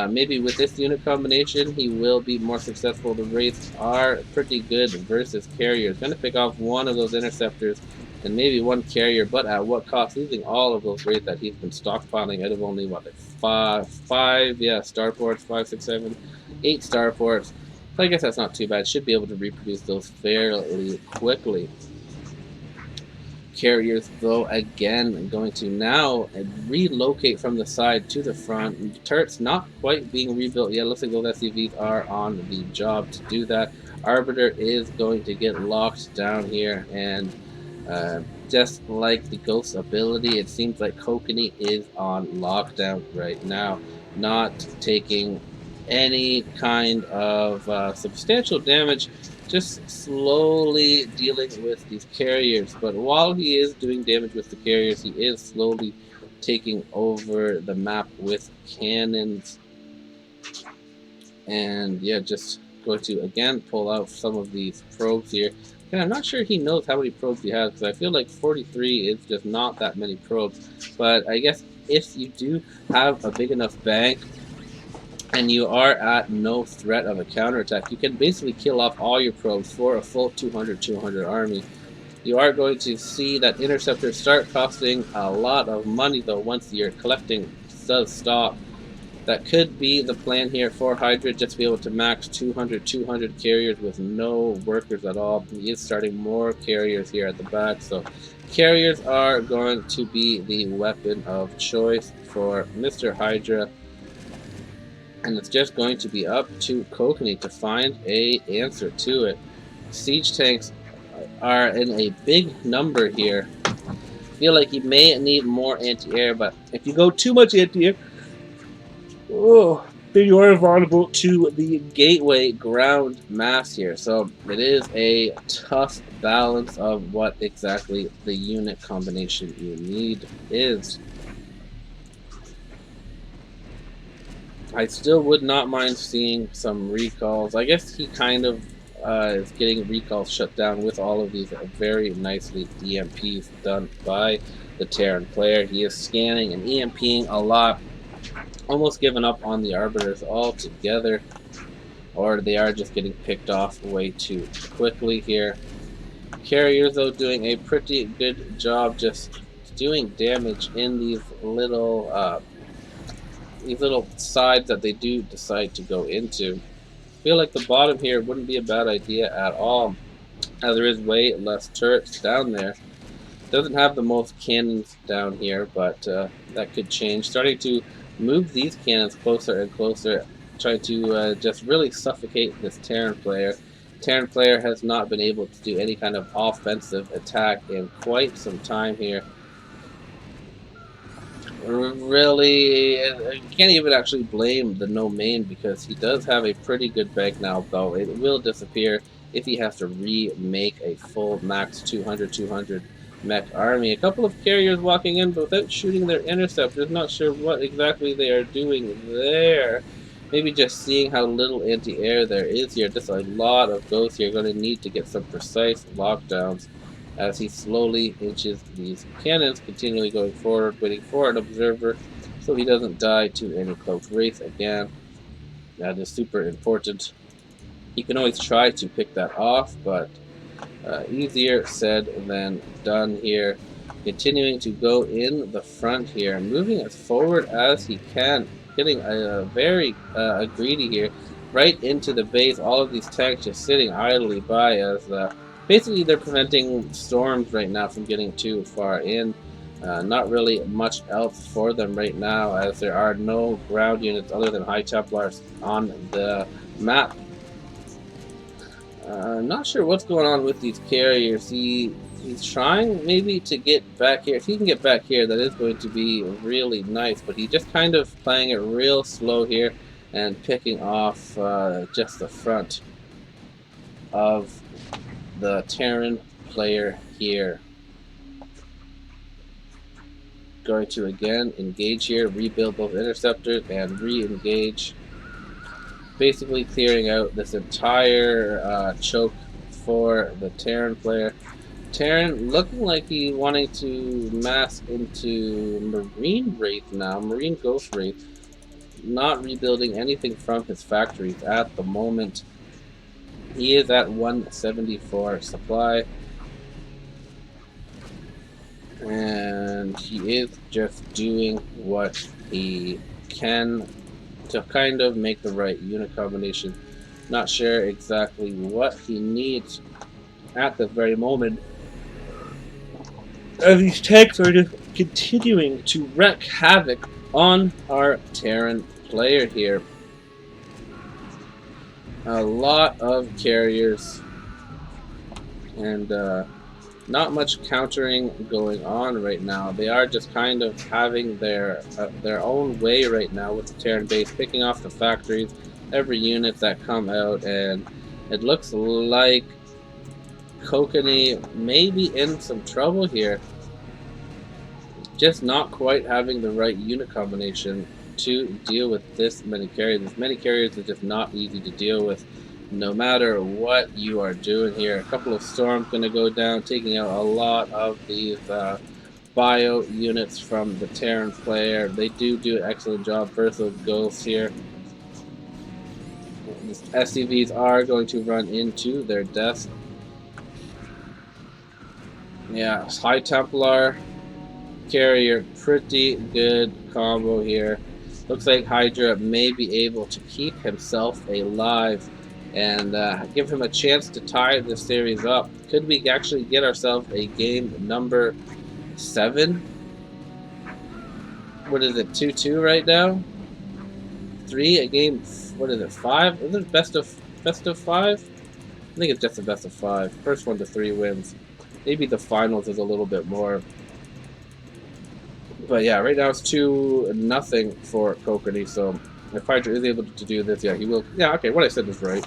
maybe with this unit combination, he will be more successful. The Wraiths are pretty good versus carriers. Going to pick off one of those interceptors and maybe one carrier, but at what cost? Losing all of those Wraiths that he's been stockpiling out of only, what, like five starports, 5, 6, 7, 8 starports. So I guess that's not too bad. Should be able to reproduce those fairly quickly. Carriers, though, again going to now relocate from the side to the front. Turrets not quite being rebuilt yet. Looks like those SUVs are on the job to do that. Arbiter is going to get locked down here, and just like the Ghost ability, it seems like Kokanee is on lockdown right now, not taking any kind of substantial damage, just slowly dealing with these carriers. But while he is doing damage with the carriers, he is slowly taking over the map with cannons. And yeah, just going to again pull out some of these probes here. And I'm not sure he knows how many probes he has, because I feel like 43 is just not that many probes. But I guess if you do have a big enough bank and you are at no threat of a counterattack, you can basically kill off all your probes for a full 200 army. You are going to see that interceptors start costing a lot of money, though, once your collecting does stop. That could be the plan here for Hydra, just to be able to max 200 carriers with no workers at all. He is starting more carriers here at the back, so carriers are going to be the weapon of choice for Mr. Hydra, and it's just going to be up to Kokanee to find a answer to it. Siege tanks are in a big number here. Feel like he may need more anti-air, but if you go too much anti-air, oh, then you are vulnerable to the gateway ground mass here. So it is a tough balance of what exactly the unit combination you need is. I still would not mind seeing some recalls. I guess he kind of is getting recalls shut down with all of these very nicely DMPs done by the Terran player. He is scanning and EMPing a lot, almost given up on the Arbiters altogether, or they are just getting picked off way too quickly here. Carriers, though, doing a pretty good job just doing damage in these little sides that they do decide to go into. I feel like the bottom here wouldn't be a bad idea at all, as there is way less turrets down there. Doesn't have the most cannons down here, but that could change. Starting to move these cannons closer and closer, trying to just really suffocate this Terran player. Terran player has not been able to do any kind of offensive attack in quite some time here. Really, you can't even actually blame the no main, because he does have a pretty good bank now, though it will disappear if he has to remake a full max 200 mech army. A couple of carriers walking in but without shooting their interceptors. Not sure what exactly they are doing there. Maybe just seeing how little anti-air there is here. Just a lot of ghosts here. Going to need to get some precise lockdowns as he slowly inches these cannons, continually going forward, waiting for an observer so he doesn't die to any cloaked wraith again. That is super important. He can always try to pick that off, but easier said than done here. Continuing to go in the front here, moving as forward as he can, getting very greedy here, right into the base. All of these tanks just sitting idly by, as basically they're preventing storms right now from getting too far in. Not really much else for them right now, as there are no ground units other than High Templars on the map. Not sure what's going on with these carriers. He's trying maybe to get back here. If he can get back here, that is going to be really nice. But he's just kind of playing it real slow here and picking off just the front of the Terran player here. Going to again engage here, rebuild those interceptors, and re-engage. Basically clearing out this entire choke for the Terran player. Terran looking like he's wanting to mass into Marine Wraith now, Marine Ghost Wraith. Not rebuilding anything from his factories at the moment. He is at 174 supply. And he is just doing what he can to kind of make the right unit combination. Not sure exactly what he needs at the very moment, as these tanks are just continuing to wreak havoc on our Terran player here. A lot of carriers and not much countering going on right now. They are just kind of having their own way right now with the Terran base, picking off the factories, every unit that come out, and it looks like Kokanee may be in some trouble here. Just not quite having the right unit combination to deal with this many carriers. This many carriers are just not easy to deal with, no matter what you are doing here. A couple of storms going to go down, taking out a lot of these bio units from the Terran player. They do an excellent job versus ghosts here. These SCVs are going to run into their deaths. Yeah, High Templar carrier, pretty good combo here. Looks like Hydra may be able to keep himself alive and give him a chance to tie this series up. Could we actually get ourselves a game number 7? What is it, 2-2 right now? 3 a game. What is it, 5? Is it best of 5? I think it's just a best of 5. First 1 to 3 wins. Maybe the finals is a little bit more. But yeah, right now it's 2-0 for Kokanee. So if Hydra is able to do this, yeah, he will. Yeah, okay, what I said was right.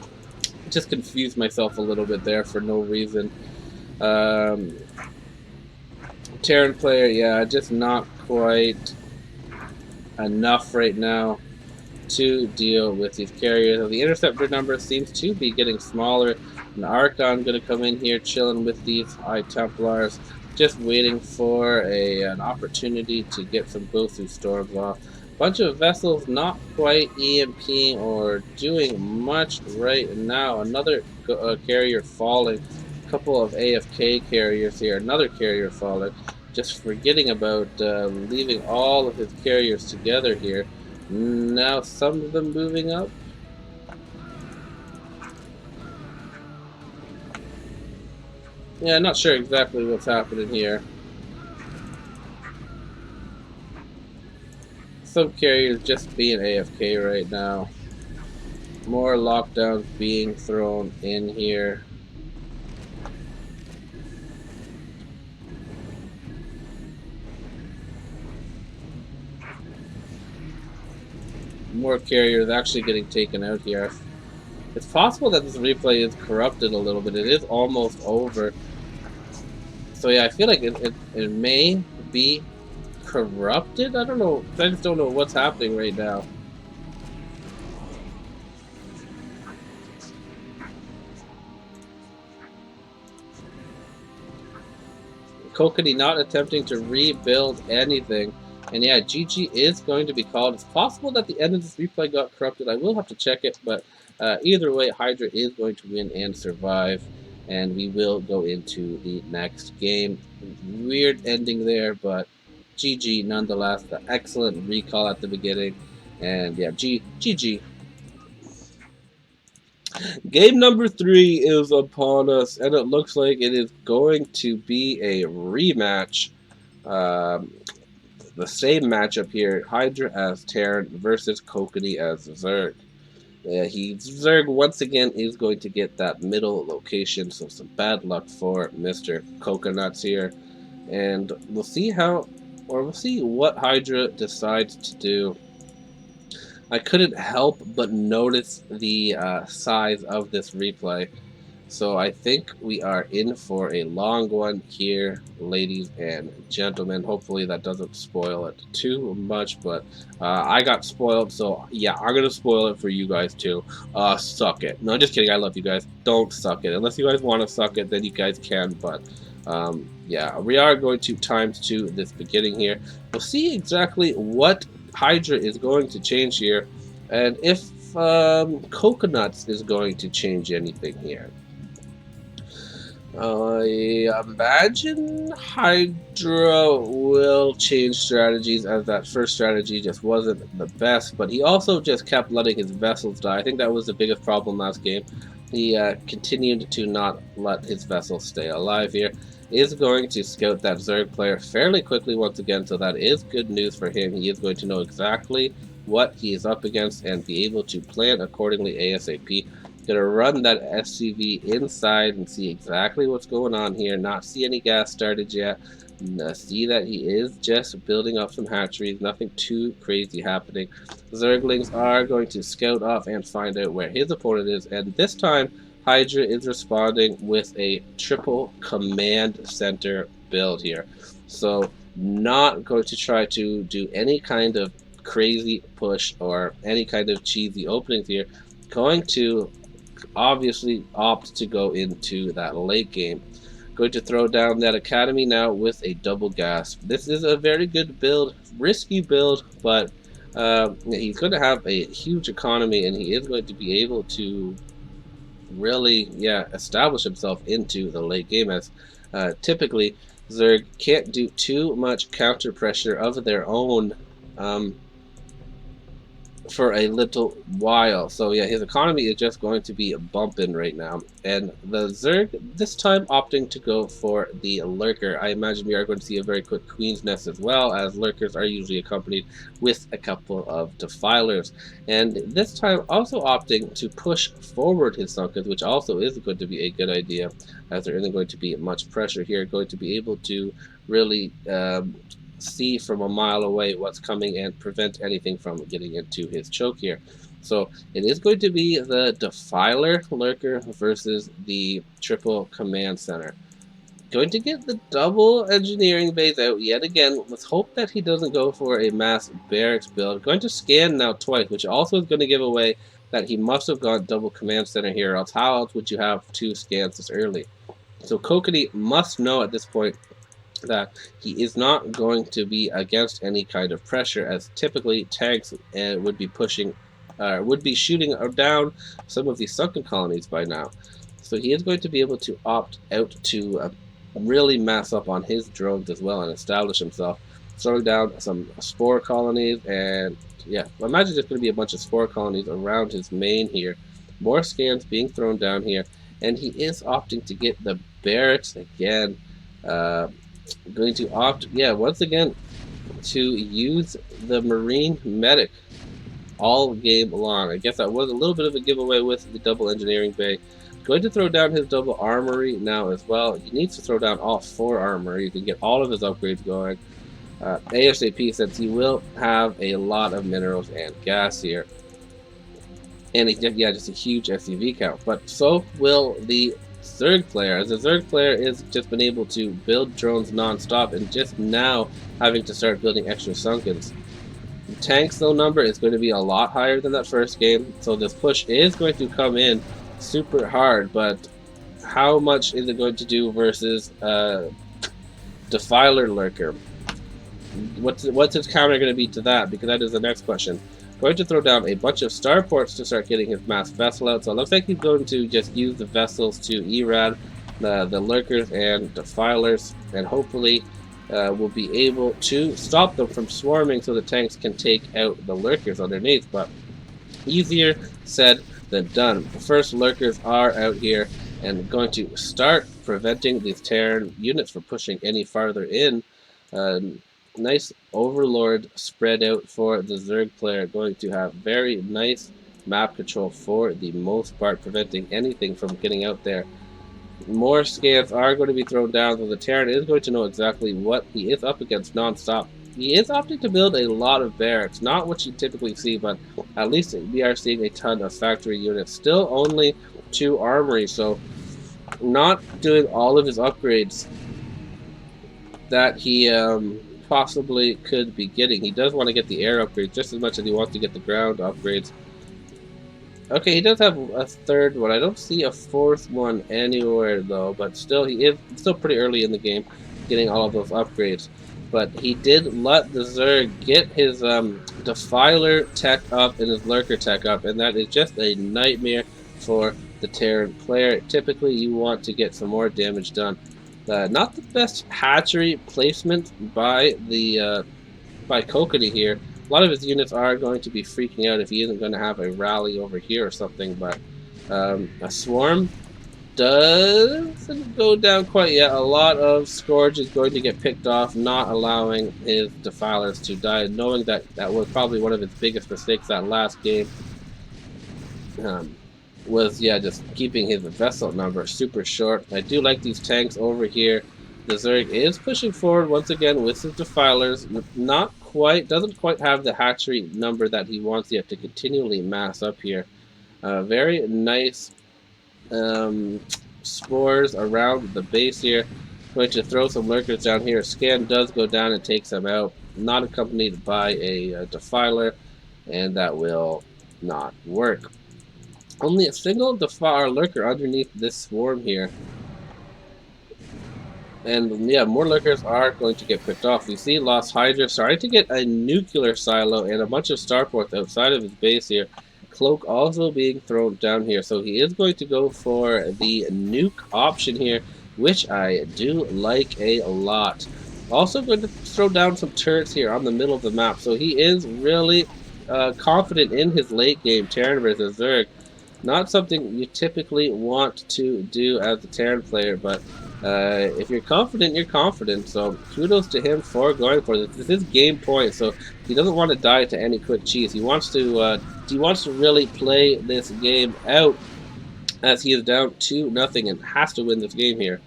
Just confused myself a little bit there for no reason. Terran player, yeah, just not quite enough right now to deal with these carriers. The interceptor number seems to be getting smaller. An Archon going to come in here chilling with these High Templars, just waiting for an opportunity to get some Bosu Storms off. Bunch of vessels not quite EMPing or doing much right now. Another carrier falling. A couple of AFK carriers here. Another carrier falling. Just forgetting about leaving all of his carriers together here. Now some of them moving up. Yeah, not sure exactly what's happening here. Some carriers just being AFK right now. More lockdowns being thrown in here. More carriers actually getting taken out here. It's possible that this replay is corrupted a little bit. It is almost over. So yeah, I feel like it may be corrupted. I don't know. I just don't know what's happening right now. Kokanee not attempting to rebuild anything. And yeah, GG is going to be called. It's possible that the end of this replay got corrupted. I will have to check it, but either way, Hydra is going to win and survive. And we will go into the next game. Weird ending there, but GG nonetheless. The excellent recall at the beginning. And yeah, GG. Game number 3 is upon us, and it looks like it is going to be a rematch. Um, the same matchup here, Hydra as Terran versus Kokanee as Zerg. Zerg once again is going to get that middle location, so some bad luck for Mr. Coconuts here. And we'll see what Hydra decides to do. I couldn't help but notice the size of this replay. So I think we are in for a long one here, ladies and gentlemen. Hopefully that doesn't spoil it too much, but I got spoiled, so yeah, I'm going to spoil it for you guys too. Suck it. No, just kidding. I love you guys. Don't suck it. Unless you guys want to suck it, then you guys can, but yeah, we are going to ×2 this beginning here. We'll see exactly what Hydra is going to change here, and if Coconuts is going to change anything here. I imagine Hydra will change strategies, as that first strategy just wasn't the best, but he also just kept letting his vessels die. I think that was the biggest problem last game. He continued to not let his vessels stay alive here. Is going to scout that Zerg player fairly quickly once again, so that is good news for him. He is going to know exactly what he is up against and be able to plan accordingly ASAP. Gonna run that SCV inside and see exactly what's going on here. Not see any gas started yet. See that he is just building up some hatcheries. Nothing too crazy happening. Zerglings are going to scout off and find out where his opponent is. And this time, Hydra is responding with a triple command center build here. So not going to try to do any kind of crazy push or any kind of cheesy openings here. Going to obviously opt to go into that late game. Going to throw down that academy now with a double gas. This is a very good build, risky build, but he's going to have a huge economy, and he is going to be able to really, establish himself into the late game, as typically Zerg can't do too much counter pressure of their own. for a little while. So yeah, his economy is just going to be bumping right now. And the Zerg this time opting to go for the Lurker. I imagine we are going to see a very quick Queen's Nest as well, as Lurkers are usually accompanied with a couple of Defilers. And this time also opting to push forward his Sunkens, which also is going to be a good idea, as there isn't going to be much pressure here, going to be able to really see from a mile away what's coming and prevent anything from getting into his choke here. So it is going to be the Defiler Lurker versus the Triple Command Center. Going to get the double engineering base out yet again. Let's hope that he doesn't go for a mass barracks build. Going to scan now twice, which also is going to give away that he must have gone double command center here, else how else would you have two scans this early? So Kokanee must know at this point that he is not going to be against any kind of pressure, as typically tanks would be pushing, would be shooting down some of these sunken colonies by now. So he is going to be able to opt out to really mass up on his drones as well and establish himself, throwing down some spore colonies. And yeah, I imagine there's going to be a bunch of spore colonies around his main here. More scans being thrown down here, and he is opting to get the barracks again. Going to opt, yeah, once again, to use the Marine Medic all game long. I guess that was a little bit of a giveaway with the double engineering bay. Going to throw down his double armory now as well. He needs to throw down all 4 armory to get all of his upgrades going ASAP, since he will have a lot of minerals and gas here. And yeah, just a huge SCV count. But so will the Zerg player, as the Zerg player is just been able to build drones non-stop and just now having to start building extra Sunkens. The tanks though number is going to be a lot higher than that first game, so this push is going to come in super hard, but how much is it going to do versus Defiler Lurker? What's his counter going to be to that? Because that is the next question. Going to throw down a bunch of starports to start getting his mass vessel out. So it looks like he's going to just use the vessels to erad the Lurkers and Defilers, and hopefully will be able to stop them from swarming so the tanks can take out the Lurkers underneath. But easier said than done. The first Lurkers are out here and going to start preventing these Terran units from pushing any farther in. Nice overlord spread out for the Zerg player, going to have very nice map control for the most part, preventing anything from getting out there. More scans are going to be thrown down, so the Terran is going to know exactly what he is up against non-stop. He is opting to build a lot of barracks, not what you typically see, but at least we are seeing a ton of factory units. Still only 2 armory, so not doing all of his upgrades that he possibly could be getting. He does want to get the air upgrades just as much as he wants to get the ground upgrades. Okay, he does have a 3rd one. I don't see a 4th one anywhere though, but still he is still pretty early in the game getting all of those upgrades. But he did let the Zerg get his Defiler tech up and his Lurker tech up, and that is just a nightmare for the Terran player. Typically you want to get some more damage done. Not the best hatchery placement by the by Kokanee here. A lot of his units are going to be freaking out if he isn't going to have a rally over here or something, but a swarm doesn't go down quite yet. A lot of Scourge is going to get picked off, not allowing his Defilers to die, knowing that that was probably one of his biggest mistakes that last game. Was, yeah, just keeping his vessel number super short. I do like these tanks over here. The Zerg is pushing forward once again with his Defilers. Not quite, doesn't quite have the hatchery number that he wants yet to continually mass up here. Very nice spores around the base here. Going to throw some Lurkers down here. Scan does go down and takes them out. Not accompanied by a Defiler, and that will not work. Only a single Defiler Lurker underneath this swarm here. And yeah, more Lurkers are going to get picked off. We see Lost Hydra starting to get a nuclear silo and a bunch of starports outside of his base here. Cloak also being thrown down here. So he is going to go for the nuke option here, which I do like a lot. Also going to throw down some turrets here on the middle of the map. So he is really confident in his late game Terran versus Zerg. Not something you typically want to do as a Terran player, but if you're confident, you're confident. So kudos to him for going for this. This is game point, so he doesn't want to die to any quick cheese. He wants to really play this game out as he is down 2-0 and has to win this game here.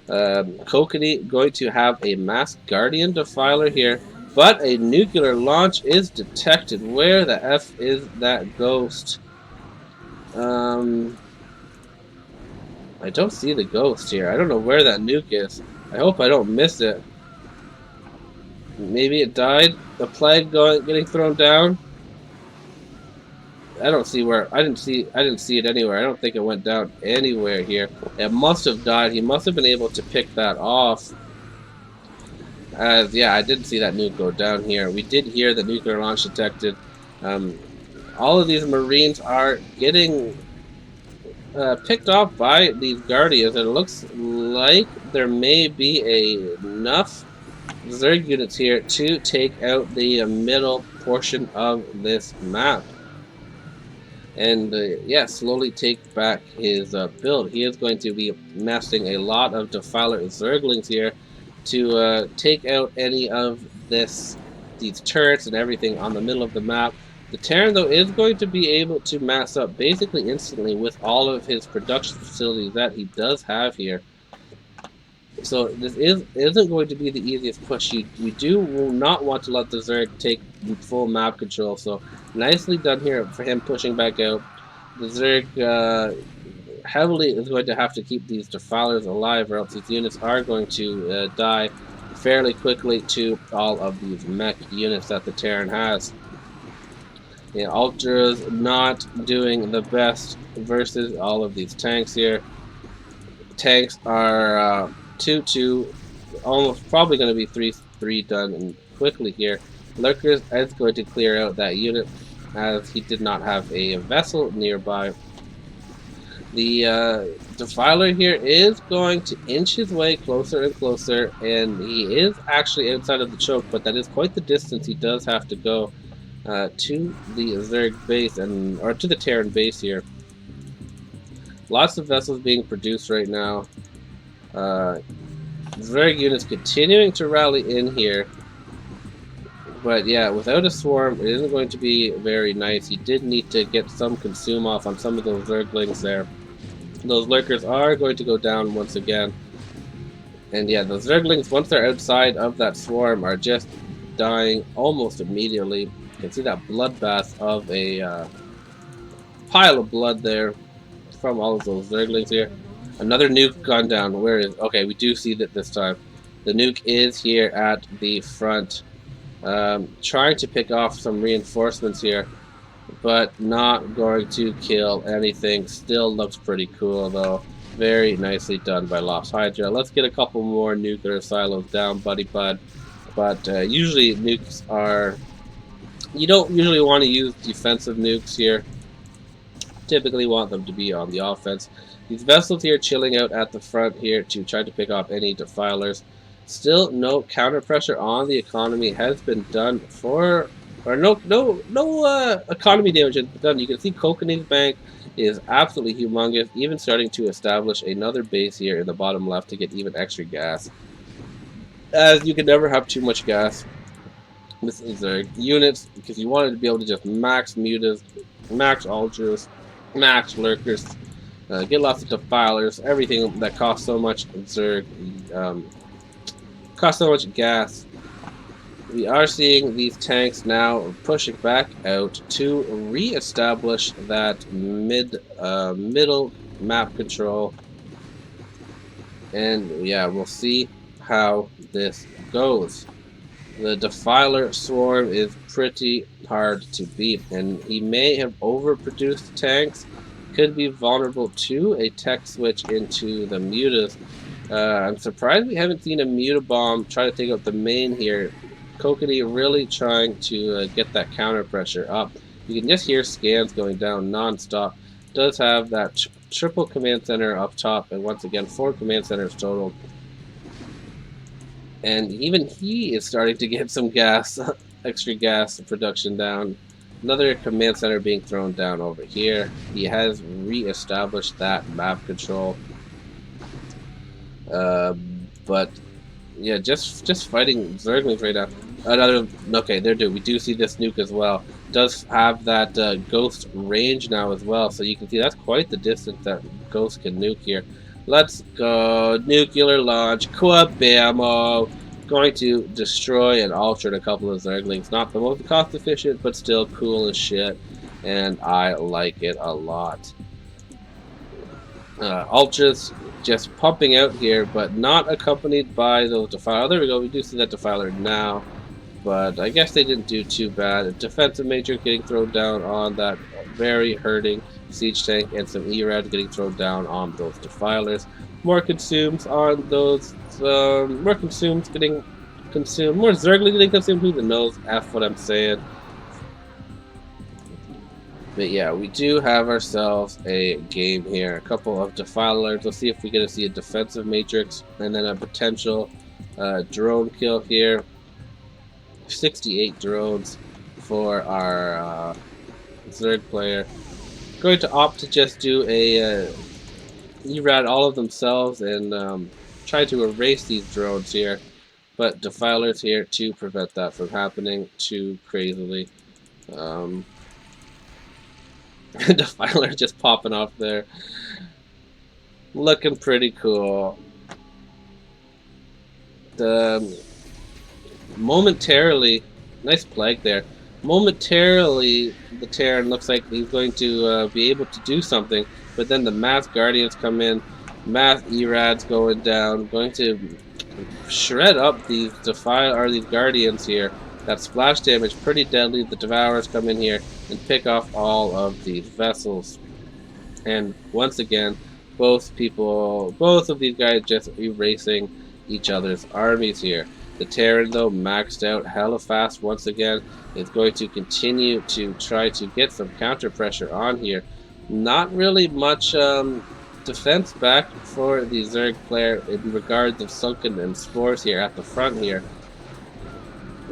Kokanee going to have a Masked Guardian Defiler here, but a nuclear launch is detected. Where the F is that ghost? I don't see the ghost here. I don't know where that nuke is. I hope I don't miss it. Maybe it died. The plague getting thrown down. I don't see where. I didn't see it anywhere. I don't think it went down anywhere here. It must have died. He must have been able to pick that off. As yeah, I didn't see that nuke go down here. We did hear the nuclear launch detected. All of these Marines are getting picked off by these Guardians. It looks like there may be enough Zerg units here to take out the middle portion of this map. And yeah, slowly take back his build. He is going to be massing a lot of Defiler Zerglings here to take out any of these turrets and everything on the middle of the map. The Terran, though, is going to be able to mass up basically instantly with all of his production facilities that he does have here. So this isn't going to be the easiest push. We will not want to let the Zerg take full map control. So nicely done here for him pushing back out. The Zerg heavily is going to have to keep these Defilers alive, or else these units are going to die fairly quickly to all of these mech units that the Terran has. Yeah, Ultra's not doing the best versus all of these tanks here. Tanks are 2-2, almost probably going to be 3-3 done and quickly here. Lurkers is going to clear out that unit as he did not have a vessel nearby. The Defiler here is going to inch his way closer and closer, and he is actually outside of the choke, but that is quite the distance he does have to go to the Zerg base or to the Terran base here. Lots of vessels being produced right now. Zerg units continuing to rally in here. But yeah, without a swarm, it isn't going to be very nice. You did need to get some consume off on some of those Zerglings there. Those Lurkers are going to go down once again. And yeah, those Zerglings, once they're outside of that swarm, are just dying almost immediately. You can see that bloodbath of a pile of blood there from all of those Zerglings here. Another nuke gone down. Where is... Okay, we do see that this time. The nuke is here at the front. Trying to pick off some reinforcements here, but not going to kill anything. Still looks pretty cool, though. Very nicely done by Lost Hydra. Let's get a couple more nuclear silos down, buddy bud. But usually nukes are... You don't usually want to use defensive nukes here. Typically want them to be on the offense. These vessels here chilling out at the front here to try to pick off any Defilers. Still no counter pressure on the economy has been done for... Or no economy damage has been done. You can see Kokanee's bank is absolutely humongous, even starting to establish another base here in the bottom left to get even extra gas. As you can never have too much gas. This is units, because you wanted to be able to just max mutas, max ultras, max lurkers, get lots of defilers, everything that costs so much Zerg, costs so much gas. We are seeing these tanks now pushing back out to re-establish that middle map control. And yeah, we'll see how this goes. The Defiler Swarm is pretty hard to beat, and he may have overproduced tanks. Could be vulnerable to a tech switch into the mutas. I'm surprised we haven't seen a muta bomb try to take out the main here. Kokanee really trying to get that counter pressure up. You can just hear scans going down non-stop. Does have that triple command center up top, and once again 4 command centers total. And even he is starting to get some gas, extra gas production down. Another command center being thrown down over here. He has re-established that map control. But yeah, just fighting Zerglings right now. Another okay, there do we do see this nuke as well. Does have that ghost range now as well, so you can see that's quite the distance that ghost can nuke here. Let's go nuclear launch, Quabamo. Going to destroy and alter a couple of Zerglings. Not the most cost efficient, but still cool as shit, and I like it a lot. Ultras just pumping out here, but not accompanied by those Defiler. Oh, there we go. We do see that Defiler now, but I guess they didn't do too bad. A defensive matrix getting thrown down on that very hurting siege tank, and some ERADs getting thrown down on those Defilers. More consumes on those. More consumes getting consumed. More Zergling getting consumed. Who knows? F what I'm saying. But yeah, we do have ourselves a game here. A couple of Defilers. Let's see if we get to see a defensive matrix and then a potential drone kill here. 68 drones for our Zerg player. Going to opt to just do a ERAD all of themselves and try to erase these drones here. But Defilers here to prevent that from happening too crazily. Defiler just popping off there. Looking pretty cool. The momentarily, nice plague there. Momentarily, the Terran looks like he's going to be able to do something, but then the mass Guardians come in, mass ERADs going down, going to shred up these these Guardians here. That splash damage pretty deadly. The Devourers come in here and pick off all of these vessels. And once again, both of these guys just erasing each other's armies here. The Terran, though, maxed out hella fast once again, is going to continue to try to get some counter pressure on here. Not really much defense back for the Zerg player in regards of Sunken and Spores here at the front here.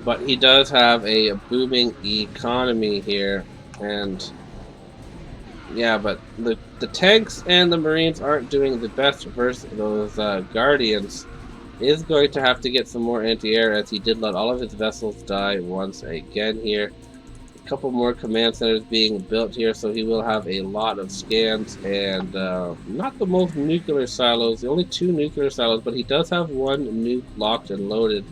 But he does have a booming economy here, and yeah, but the tanks and the Marines aren't doing the best versus those Guardians. Is going to have to get some more anti-air, as he did let all of his vessels die once again here. A couple more command centers being built here, so he will have a lot of scans and not the most nuclear silos, only 2 nuclear silos, but he does have 1 nuke locked and loaded.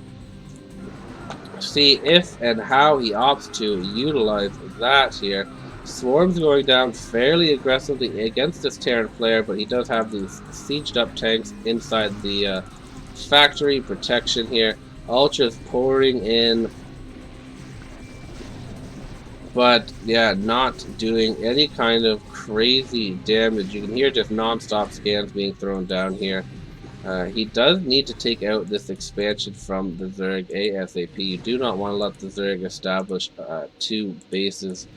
See if and how he opts to utilize that here. Swarm's going down fairly aggressively against this Terran player, but he does have these sieged up tanks inside the factory protection here. Ultra's pouring in, but yeah, not doing any kind of crazy damage. You can hear just non-stop scans being thrown down here. He does need to take out this expansion from the Zerg ASAP. You do not want to let the Zerg establish 2 bases.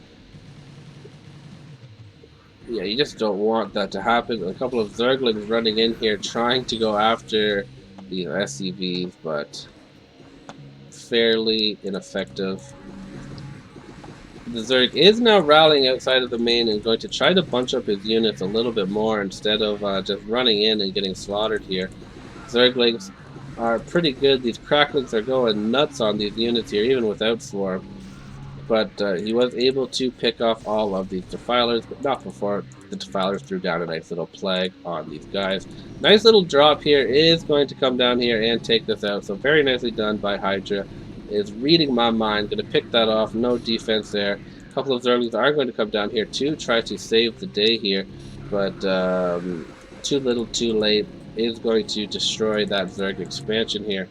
Yeah, you just don't want that to happen. A couple of Zerglings running in here trying to go after the SCVs, but fairly ineffective. The Zerg is now rallying outside of the main and going to try to bunch up his units a little bit more instead of just running in and getting slaughtered here. Zerglings are pretty good. These Cracklings are going nuts on these units here, even without Swarm. But he was able to pick off all of these Defilers, but not before the Defilers threw down a nice little plague on these guys. Nice little drop here is going to come down here and take this out. So very nicely done by Hydra. Is reading my mind, going to pick that off, no defense there. A couple of Zerglings are going to come down here to try to save the day here, but too little too late, is going to destroy that Zerg expansion here.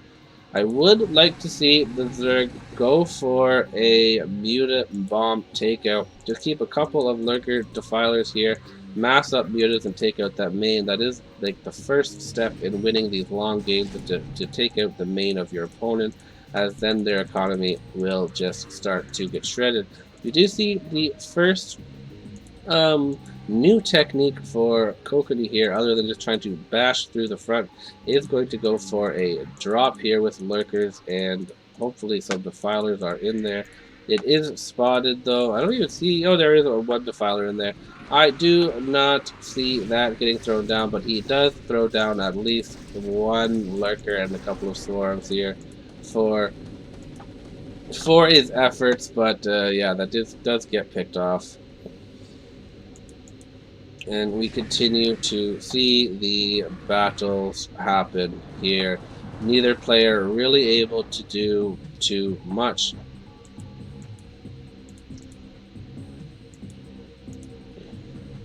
I would like to see the Zerg go for a mutant bomb takeout. Just keep a couple of lurker defilers here, mass up mutants and take out that main. That is like the first step in winning these long games, to take out the main of your opponent, as then their economy will just start to get shredded. You do see the first new technique for Kokanee here, other than just trying to bash through the front, is going to go for a drop here with lurkers, and hopefully some defilers are in there. It is spotted though. I don't even see. Oh, there is a one defiler in there. I do not see that getting thrown down, but he does throw down at least one lurker and a couple of swarms here for his efforts. But yeah, that does get picked off. And we continue to see the battles happen here. Neither player really able to do too much.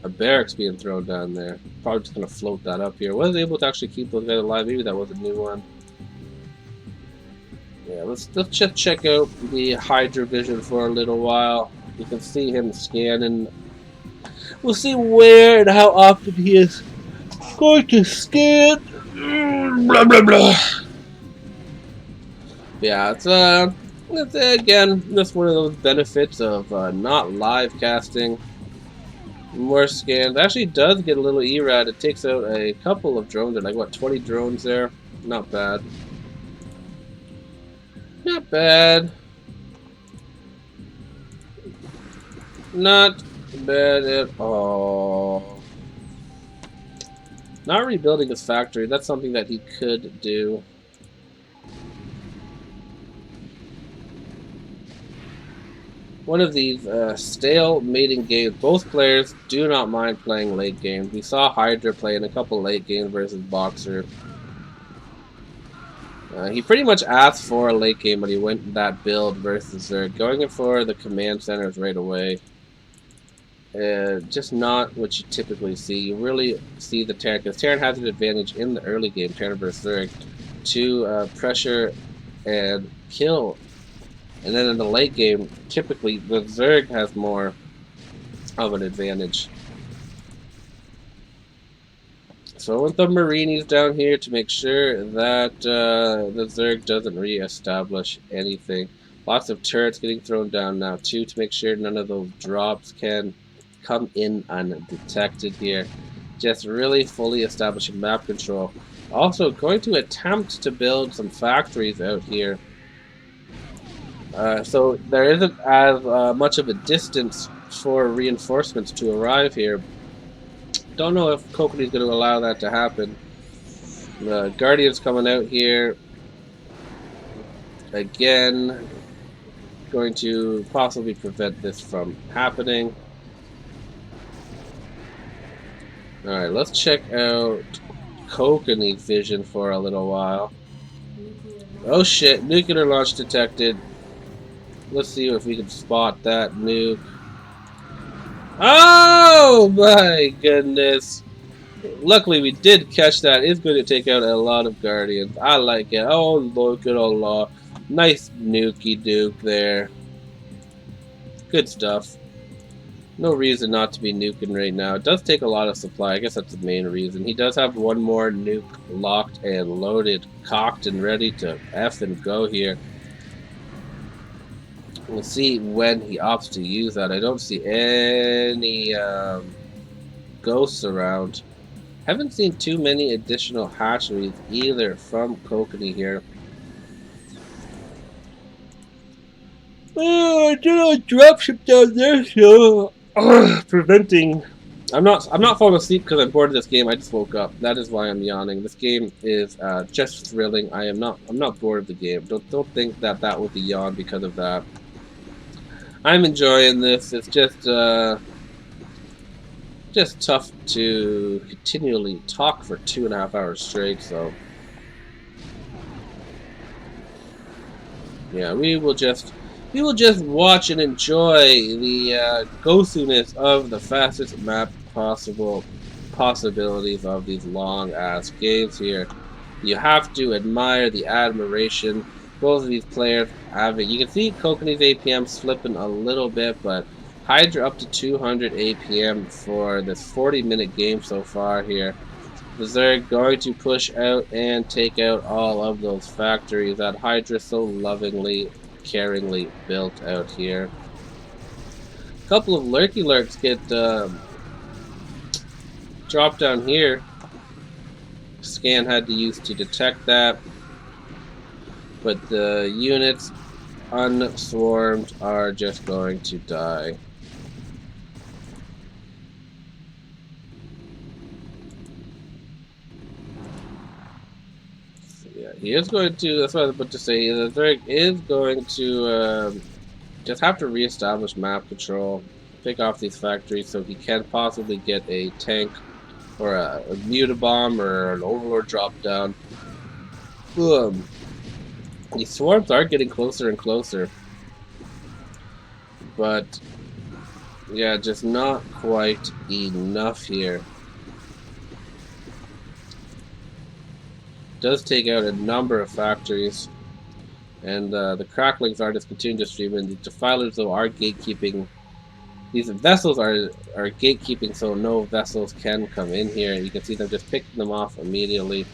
A barracks being thrown down there. Probably just going to float that up here. Was able to actually keep those guys alive. Maybe that was a new one. Yeah, let's just check out the Hydra vision for a little while. You can see him scanning. We'll see where and how often he is going to scan. Blah blah blah. Yeah, it's again just one of those benefits of not live casting. More scans. Actually, does get a little ERAD. It takes out a couple of drones. Like what, 20 drones there? Not bad. Not bad. Not bad at all. Not rebuilding his factory. That's something that he could do. One of these stale mating games. Both players do not mind playing late games. We saw Hydra play in a couple late games versus Boxer. He pretty much asked for a late game, but he went that build versus Zerg. Going in for the command centers right away. Just not what you typically see. You really see the Terran, because Terran has an advantage in the early game, Terran versus Zerg, to pressure and kill. And then in the late game, typically the Zerg has more of an advantage. So with the Marines down here to make sure that the Zerg doesn't re-establish anything. Lots of turrets getting thrown down now too to make sure none of those drops can come in undetected here. Just really fully establishing map control. Also going to attempt to build some factories out here. So there isn't as much of a distance for reinforcements to arrive here. Don't know if Kokanee is going to allow that to happen. Guardian's coming out here. Again, going to possibly prevent this from happening. Alright, let's check out Kokanee's vision for a little while. Oh shit, nuclear launch detected. Let's see if we can spot that nuke. Oh my goodness. Luckily we did catch that. It's going to take out a lot of Guardians. I like it. Oh look at Allah. Nice nukey duke there. Good stuff. No reason not to be nuking right now. It does take a lot of supply. I guess that's the main reason. He does have one more nuke locked and loaded, cocked and ready to F and go here. We'll see when he opts to use that. I don't see any ghosts around. Haven't seen too many additional hatcheries either from Kokanee here. Oh, I do a dropship down there, so preventing. I'm not falling asleep because I'm bored of this game. I just woke up. That is why I'm yawning. This game is just thrilling. I'm not bored of the game. Don't think that was a yawn because of that. I'm enjoying this. It's just tough to continually talk for 2.5 hours straight. So yeah, we will just watch and enjoy the go-to-ness of the fastest map possibilities of these long-ass games here. You have to admire the admiration both of these players have it. You can see Kokanee's APM slipping a little bit, but Hydra up to 200 APM for this 40-minute game so far here. The Zerg going to push out and take out all of those factories that Hydra so lovingly, caringly built out here. A couple of lurky lurks get dropped down here. Scan had to use to detect that. But the units unswarmed are just going to die. So yeah, he is going to. That's what I was about to say. The Zerg is going to just have to reestablish map control, pick off these factories so he can possibly get a tank or a mutibomb or an overlord drop down. These swarms are getting closer and closer, but yeah, just not quite enough here. Does take out a number of factories, and the cracklings are just continuing to stream in. The defilers though are gatekeeping. These vessels are gatekeeping, so no vessels can come in here. You can see them just picking them off immediately,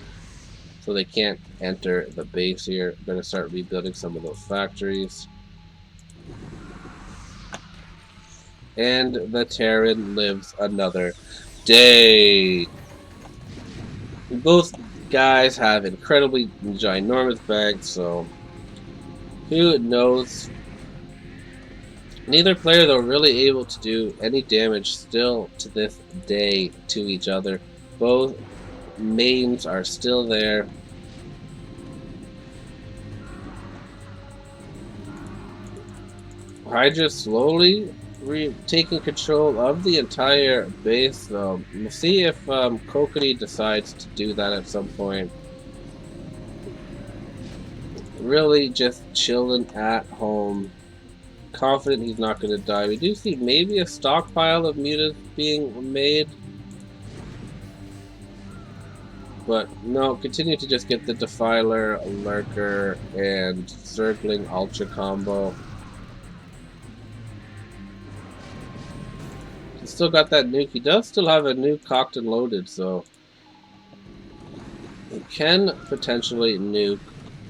so they can't enter the base here. I'm gonna start rebuilding some of those factories. And the Terran lives another day. Both guys have incredibly ginormous bags, so who knows? Neither player, though, really able to do any damage still to this day to each other. Both mains are still there. Hydra slowly taking control of the entire base, though. We'll see if Kokanee decides to do that at some point. Really just chilling at home. Confident he's not going to die. We do see maybe a stockpile of mutas being made. But no, continue to just get the Defiler, Lurker, and Zergling Ultra combo. He's still got that nuke. He does still have a nuke cocked and loaded, so he can potentially nuke.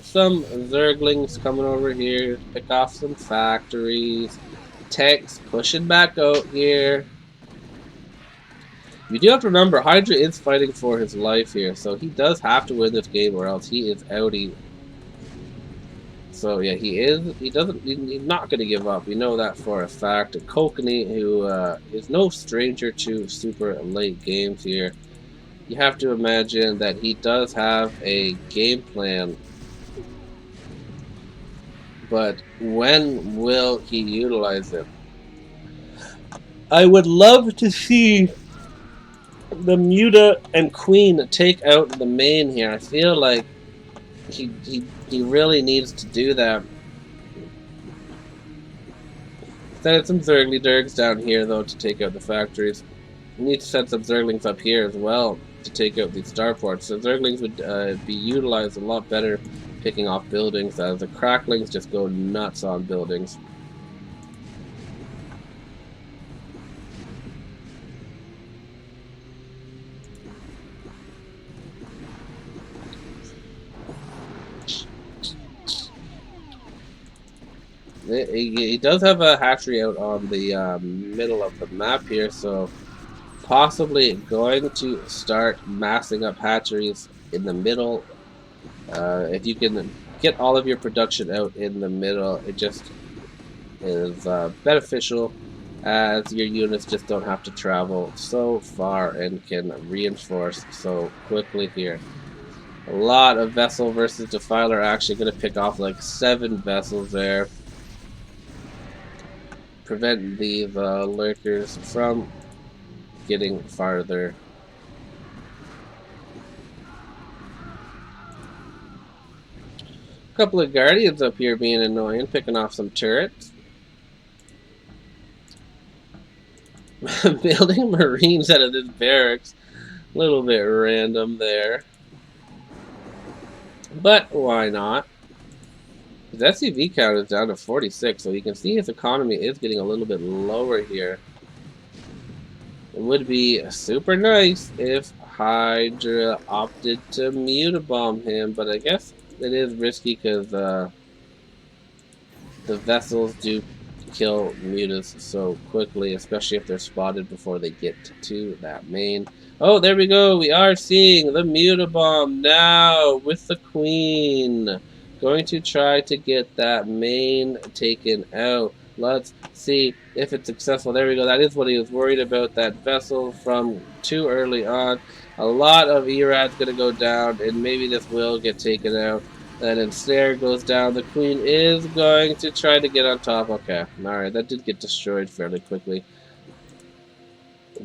Some Zerglings coming over here to pick off some factories. Tanks pushing back out here. You do have to remember, Hydra is fighting for his life here, so he does have to win this game or else he is outie. So yeah, he's not going to give up. We know that for a fact. And Kokanee, who is no stranger to super late games here, you have to imagine that he does have a game plan. But when will he utilize it? I would love to see the Muta and Queen take out the main here. I feel like he really needs to do that. Set some Zergly Durgs down here though to take out the factories. We need to set some Zerglings up here as well to take out these starports. So Zerglings would be utilized a lot better picking off buildings as the Cracklings just go nuts on buildings. He does have a hatchery out on the middle of the map here, so possibly going to start massing up hatcheries in the middle. If you can get all of your production out in the middle, it just is beneficial as your units just don't have to travel so far and can reinforce so quickly here. A lot of vessel versus Defiler actually going to pick off like 7 vessels there. Prevent these lurkers from getting farther. A couple of Guardians up here being annoying, picking off some turrets. Building Marines out of this barracks. A little bit random there. But why not? His SCV count is down to 46, so you can see his economy is getting a little bit lower here. It would be super nice if Hydra opted to mutabomb him, but I guess it is risky because the vessels do kill mutas so quickly, especially if they're spotted before they get to that main. Oh, there we go. We are seeing the mutabomb now with the Queen. Going to try to get that main taken out. Let's see if it's successful. There we go. That is what he was worried about, that vessel from too early on. A lot of Erad's going to go down, and maybe this will get taken out. And then Ensnare goes down. The queen is going to try to get on top. Okay, alright, that did get destroyed fairly quickly.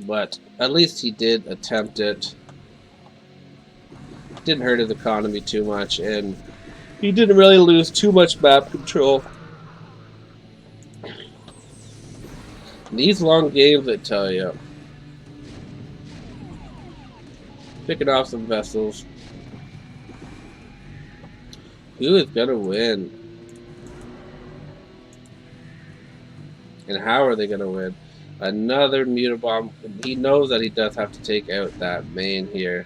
But at least he did attempt it. Didn't hurt his economy too much, and he didn't really lose too much map control. These long games, I tell you. Picking off some vessels. Who is gonna win? And how are they gonna win? Another Mutabomb. He knows that he does have to take out that main here.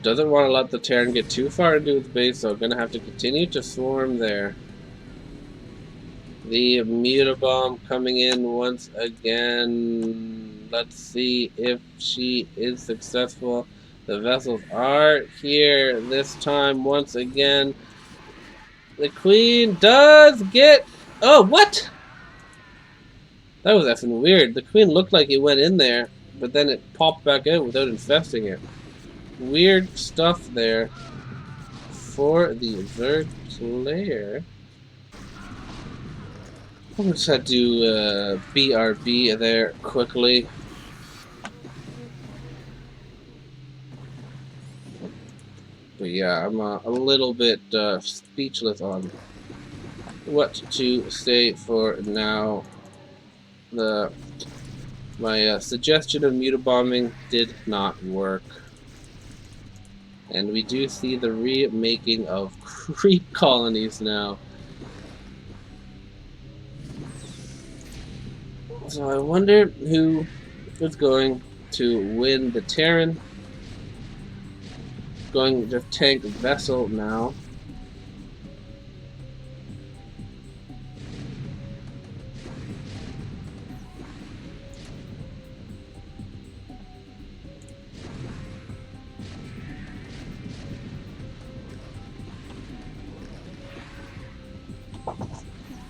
Doesn't want to let the Terran get too far into his base, so gonna have to continue to swarm there. The Mutabomb coming in once again. Let's see if she is successful. The vessels are here this time once again. The queen does get... Oh, what? That was effing weird. The queen looked like it went in there, but then it popped back out without infesting it. Weird stuff there for the Zerg player. I'm just gonna do BRB there quickly. But yeah, I'm a little bit speechless on what to say for now. My suggestion of mutabombing did not work. And we do see the remaking of creep colonies now. So I wonder who is going to win the Terran. Going to tank vessel now.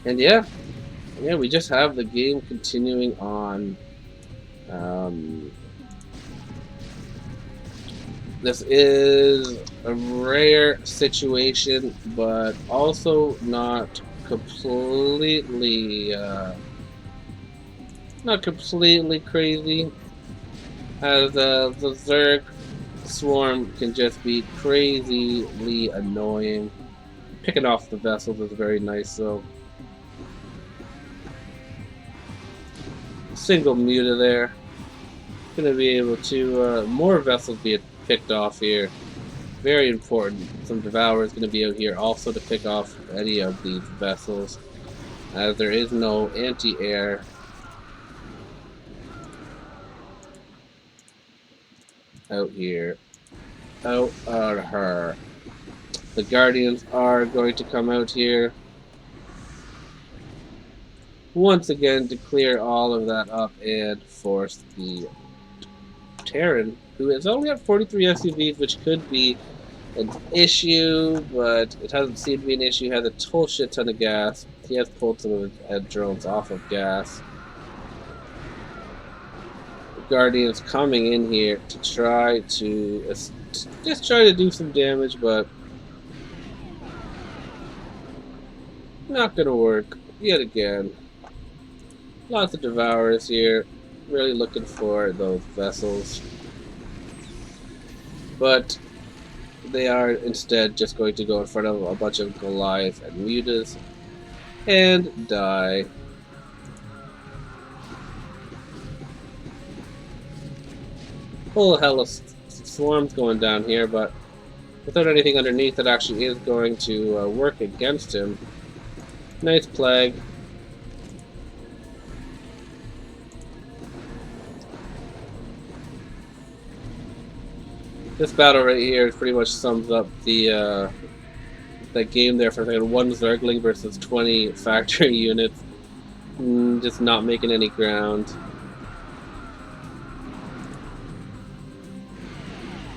And yeah, we just have the game continuing on. This is a rare situation, but also not completely crazy, as the Zerg swarm can just be crazily annoying. Picking off the vessels is very nice, though. Single muta there. Gonna be able to more vessels be picked off here. Very important. Some Devourers gonna be out here also to pick off any of these vessels, as there is no anti-air. Out here. Out of her. The Guardians are going to come out here once again to clear all of that up and force the Terran, who is only at 43 SUVs, which could be an issue, but it hasn't seemed to be an issue. He has a whole shit ton of gas. He has pulled some of his drones off of gas. The Guardian's coming in here to try to just try to do some damage, but not gonna work yet again. Lots of Devourers here, really looking for those vessels. But they are instead just going to go in front of a bunch of Goliaths and Mutas and die. Whole hell of swarms going down here, but without anything underneath that actually is going to work against him. Nice plague. This battle right here pretty much sums up the that game there for a second. 1 Zergling versus 20 factory units. Just not making any ground.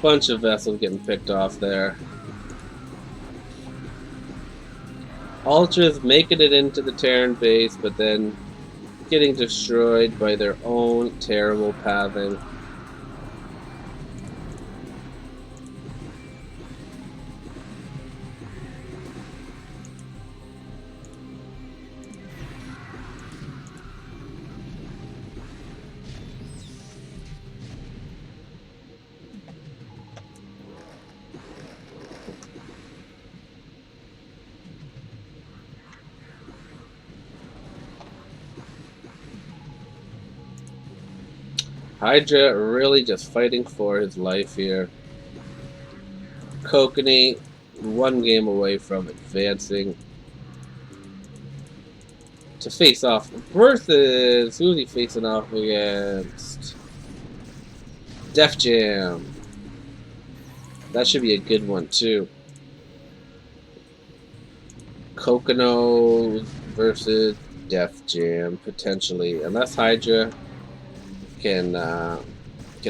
Bunch of vessels getting picked off there. Ultras making it into the Terran base, but then getting destroyed by their own terrible pathing. Hydra really just fighting for his life here. Kokanee, one game away from advancing to face off versus who's he facing off against? Def Jam. That should be a good one too. Kokanee versus Def Jam potentially, unless Hydra can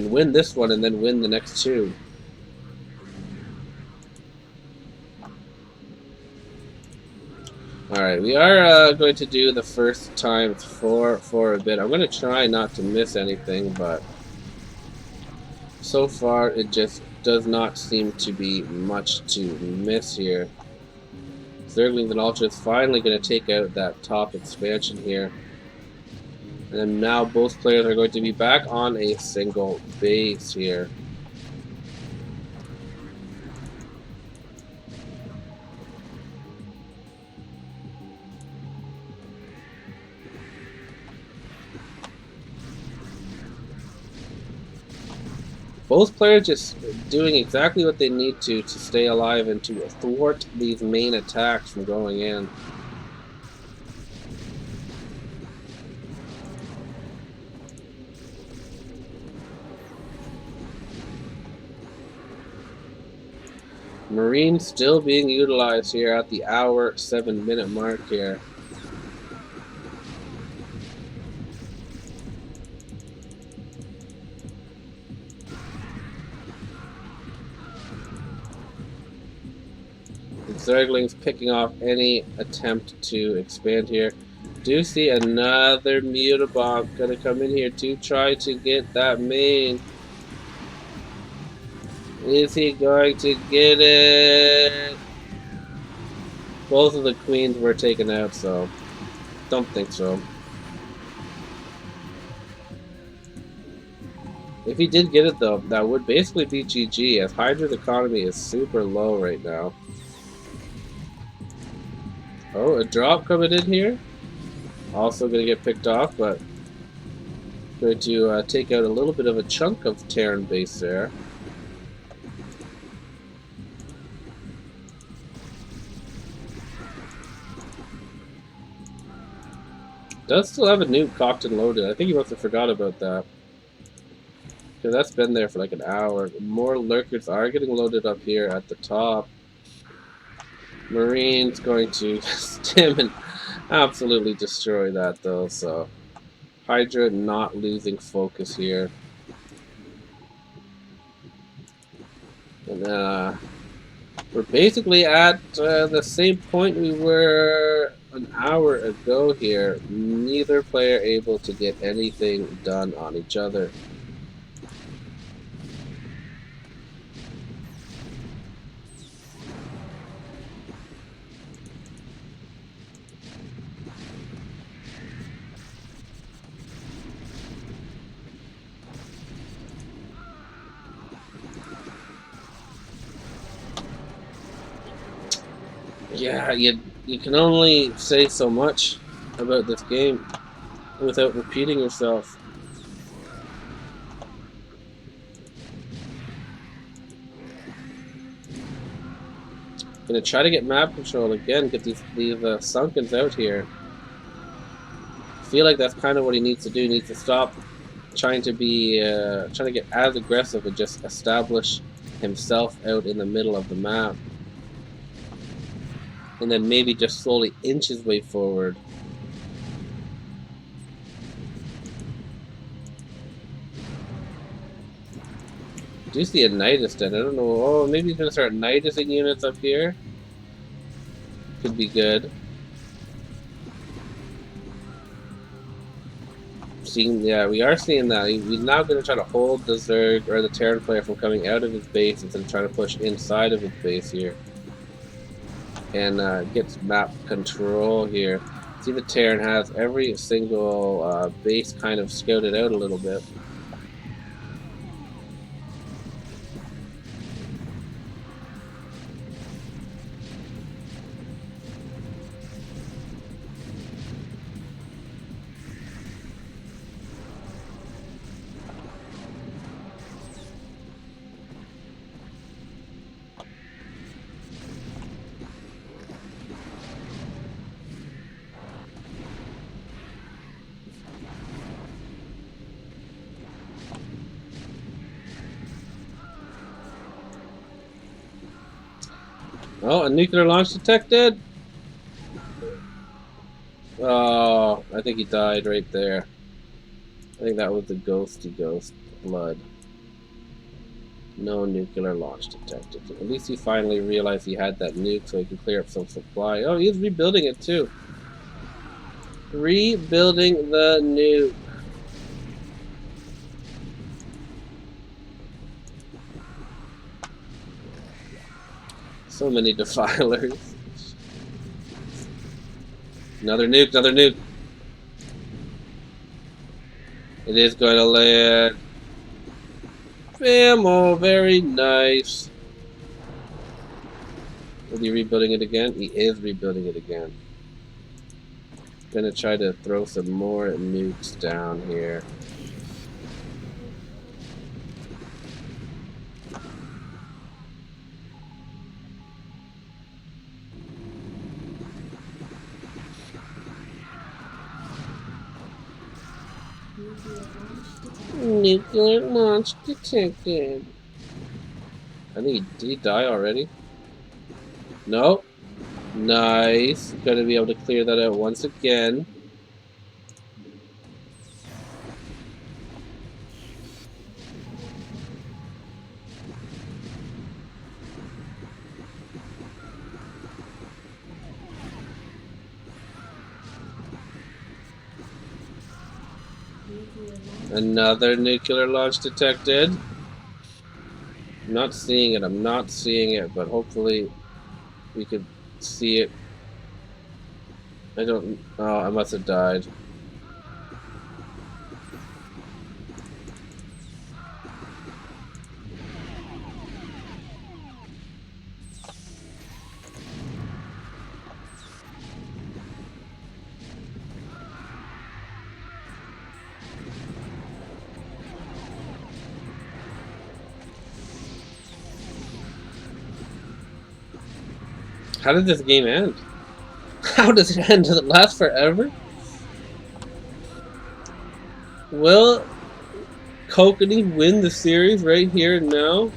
win this one and then win the next two. Alright, we are going to do the first times for a bit. I'm going to try not to miss anything, but so far it just does not seem to be much to miss here. Zerglings and Ultras finally going to take out that top expansion here. And then now both players are going to be back on a single base here. Both players just doing exactly what they need to stay alive and to thwart these main attacks from going in. Marine still being utilized here at the hour 7-minute mark here. Zerglings picking off any attempt to expand here. Do see another Mutabomb gonna come in here to try to get that main. Is he going to get it? Both of the queens were taken out, so don't think so. If he did get it though, that would basically be GG, as Hydra's economy is super low right now. Oh, a drop coming in here. Also going to get picked off, but going to take out a little bit of a chunk of Terran base there. Does still have a nuke cocked and loaded. I think he must have forgot about that. Because that's been there for like an hour. More lurkers are getting loaded up here at the top. Marine's going to stim and absolutely destroy that though, so Hydra not losing focus here. And we're basically at the same point we were an hour ago here. Neither player able to get anything done on each other. Yeah, you can only say so much about this game without repeating yourself. Gonna try to get map control again, get these Sunkens out here. I feel like that's kind of what he needs to do. He needs to stop trying to be trying to get as aggressive and just establish himself out in the middle of the map. And then maybe just slowly inch his way forward. Do see a Nidus then. I don't know. Oh, maybe he's gonna start Nidusing units up here. Could be good. Yeah, we are seeing that. He's now going to try to hold the Zerg or the Terran player from coming out of his base instead of trying to push inside of his base here. And gets map control here. See, the Terran has every single base kind of scouted out a little bit. Oh, a nuclear launch detected. Oh, I think he died right there. I think that was the ghosty ghost blood. No nuclear launch detected. At least he finally realized he had that nuke so he can clear up some supply. Oh, he's rebuilding it too. Rebuilding the nuke. So many defilers. Another nuke, another nuke. It is going to land. Ammo, very nice. Is he rebuilding it again? He is rebuilding it again. Gonna try to throw some more nukes down here. Nuclear launch detected. I think did he die already? No. Nice. Gonna be able to clear that out once again. Another nuclear launch detected. I'm not seeing it. I'm not seeing it, but hopefully we could see it. I don't. Oh, I must have died. How did this game end? How does it end? Does it last forever? Will Kokanee win the series right here and now?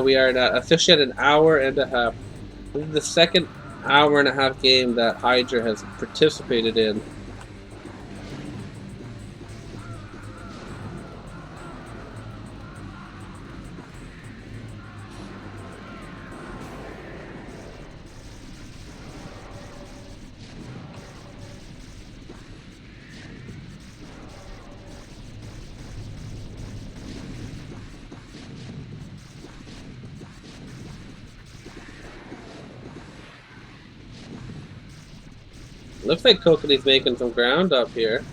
We are at officially at an hour and a half. This is the second hour and a half game that Hydra has participated in. Looks like Kokanee's making some ground up here.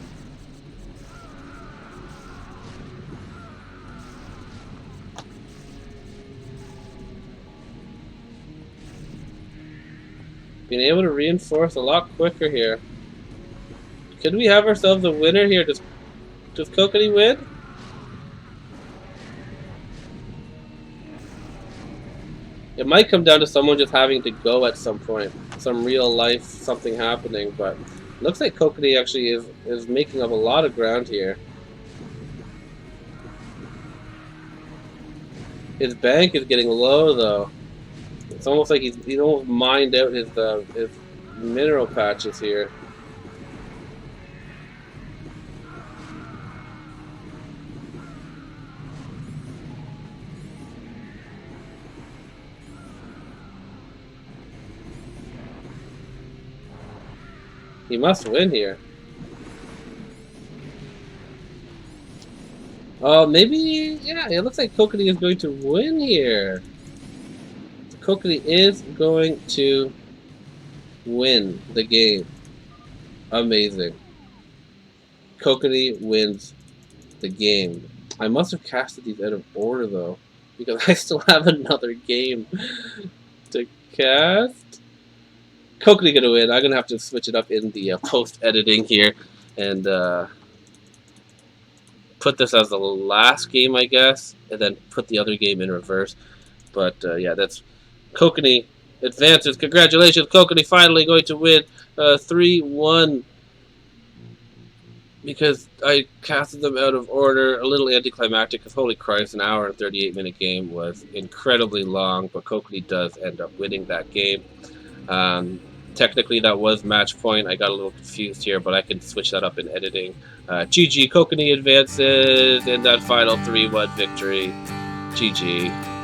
Being able to reinforce a lot quicker here. Could we have ourselves a winner here? Does Kokanee win? It might come down to someone just having to go at some point. Some real life something happening, but looks like Kokanee actually is making up a lot of ground here. His bank is getting low though. It's almost like he's almost mined out his mineral patches here. He must win here. Oh, maybe, yeah, it looks like Kokanee is going to win here. Kokanee is going to win the game. Amazing. Kokanee wins the game. I must have casted these out of order, though, because I still have another game to cast. Kokanee gonna win. I'm gonna have to switch it up in the post editing here and put this as the last game, I guess, and then put the other game in reverse. But yeah, that's Kokanee advances. Congratulations, Kokanee finally going to win 3-1 because I casted them out of order. A little anticlimactic because holy Christ, an hour and 38-minute game was incredibly long, but Kokanee does end up winning that game. Technically, that was match point. I got a little confused here, but I can switch that up in editing. GG, Kokanee advances in that final 3-1 victory. GG.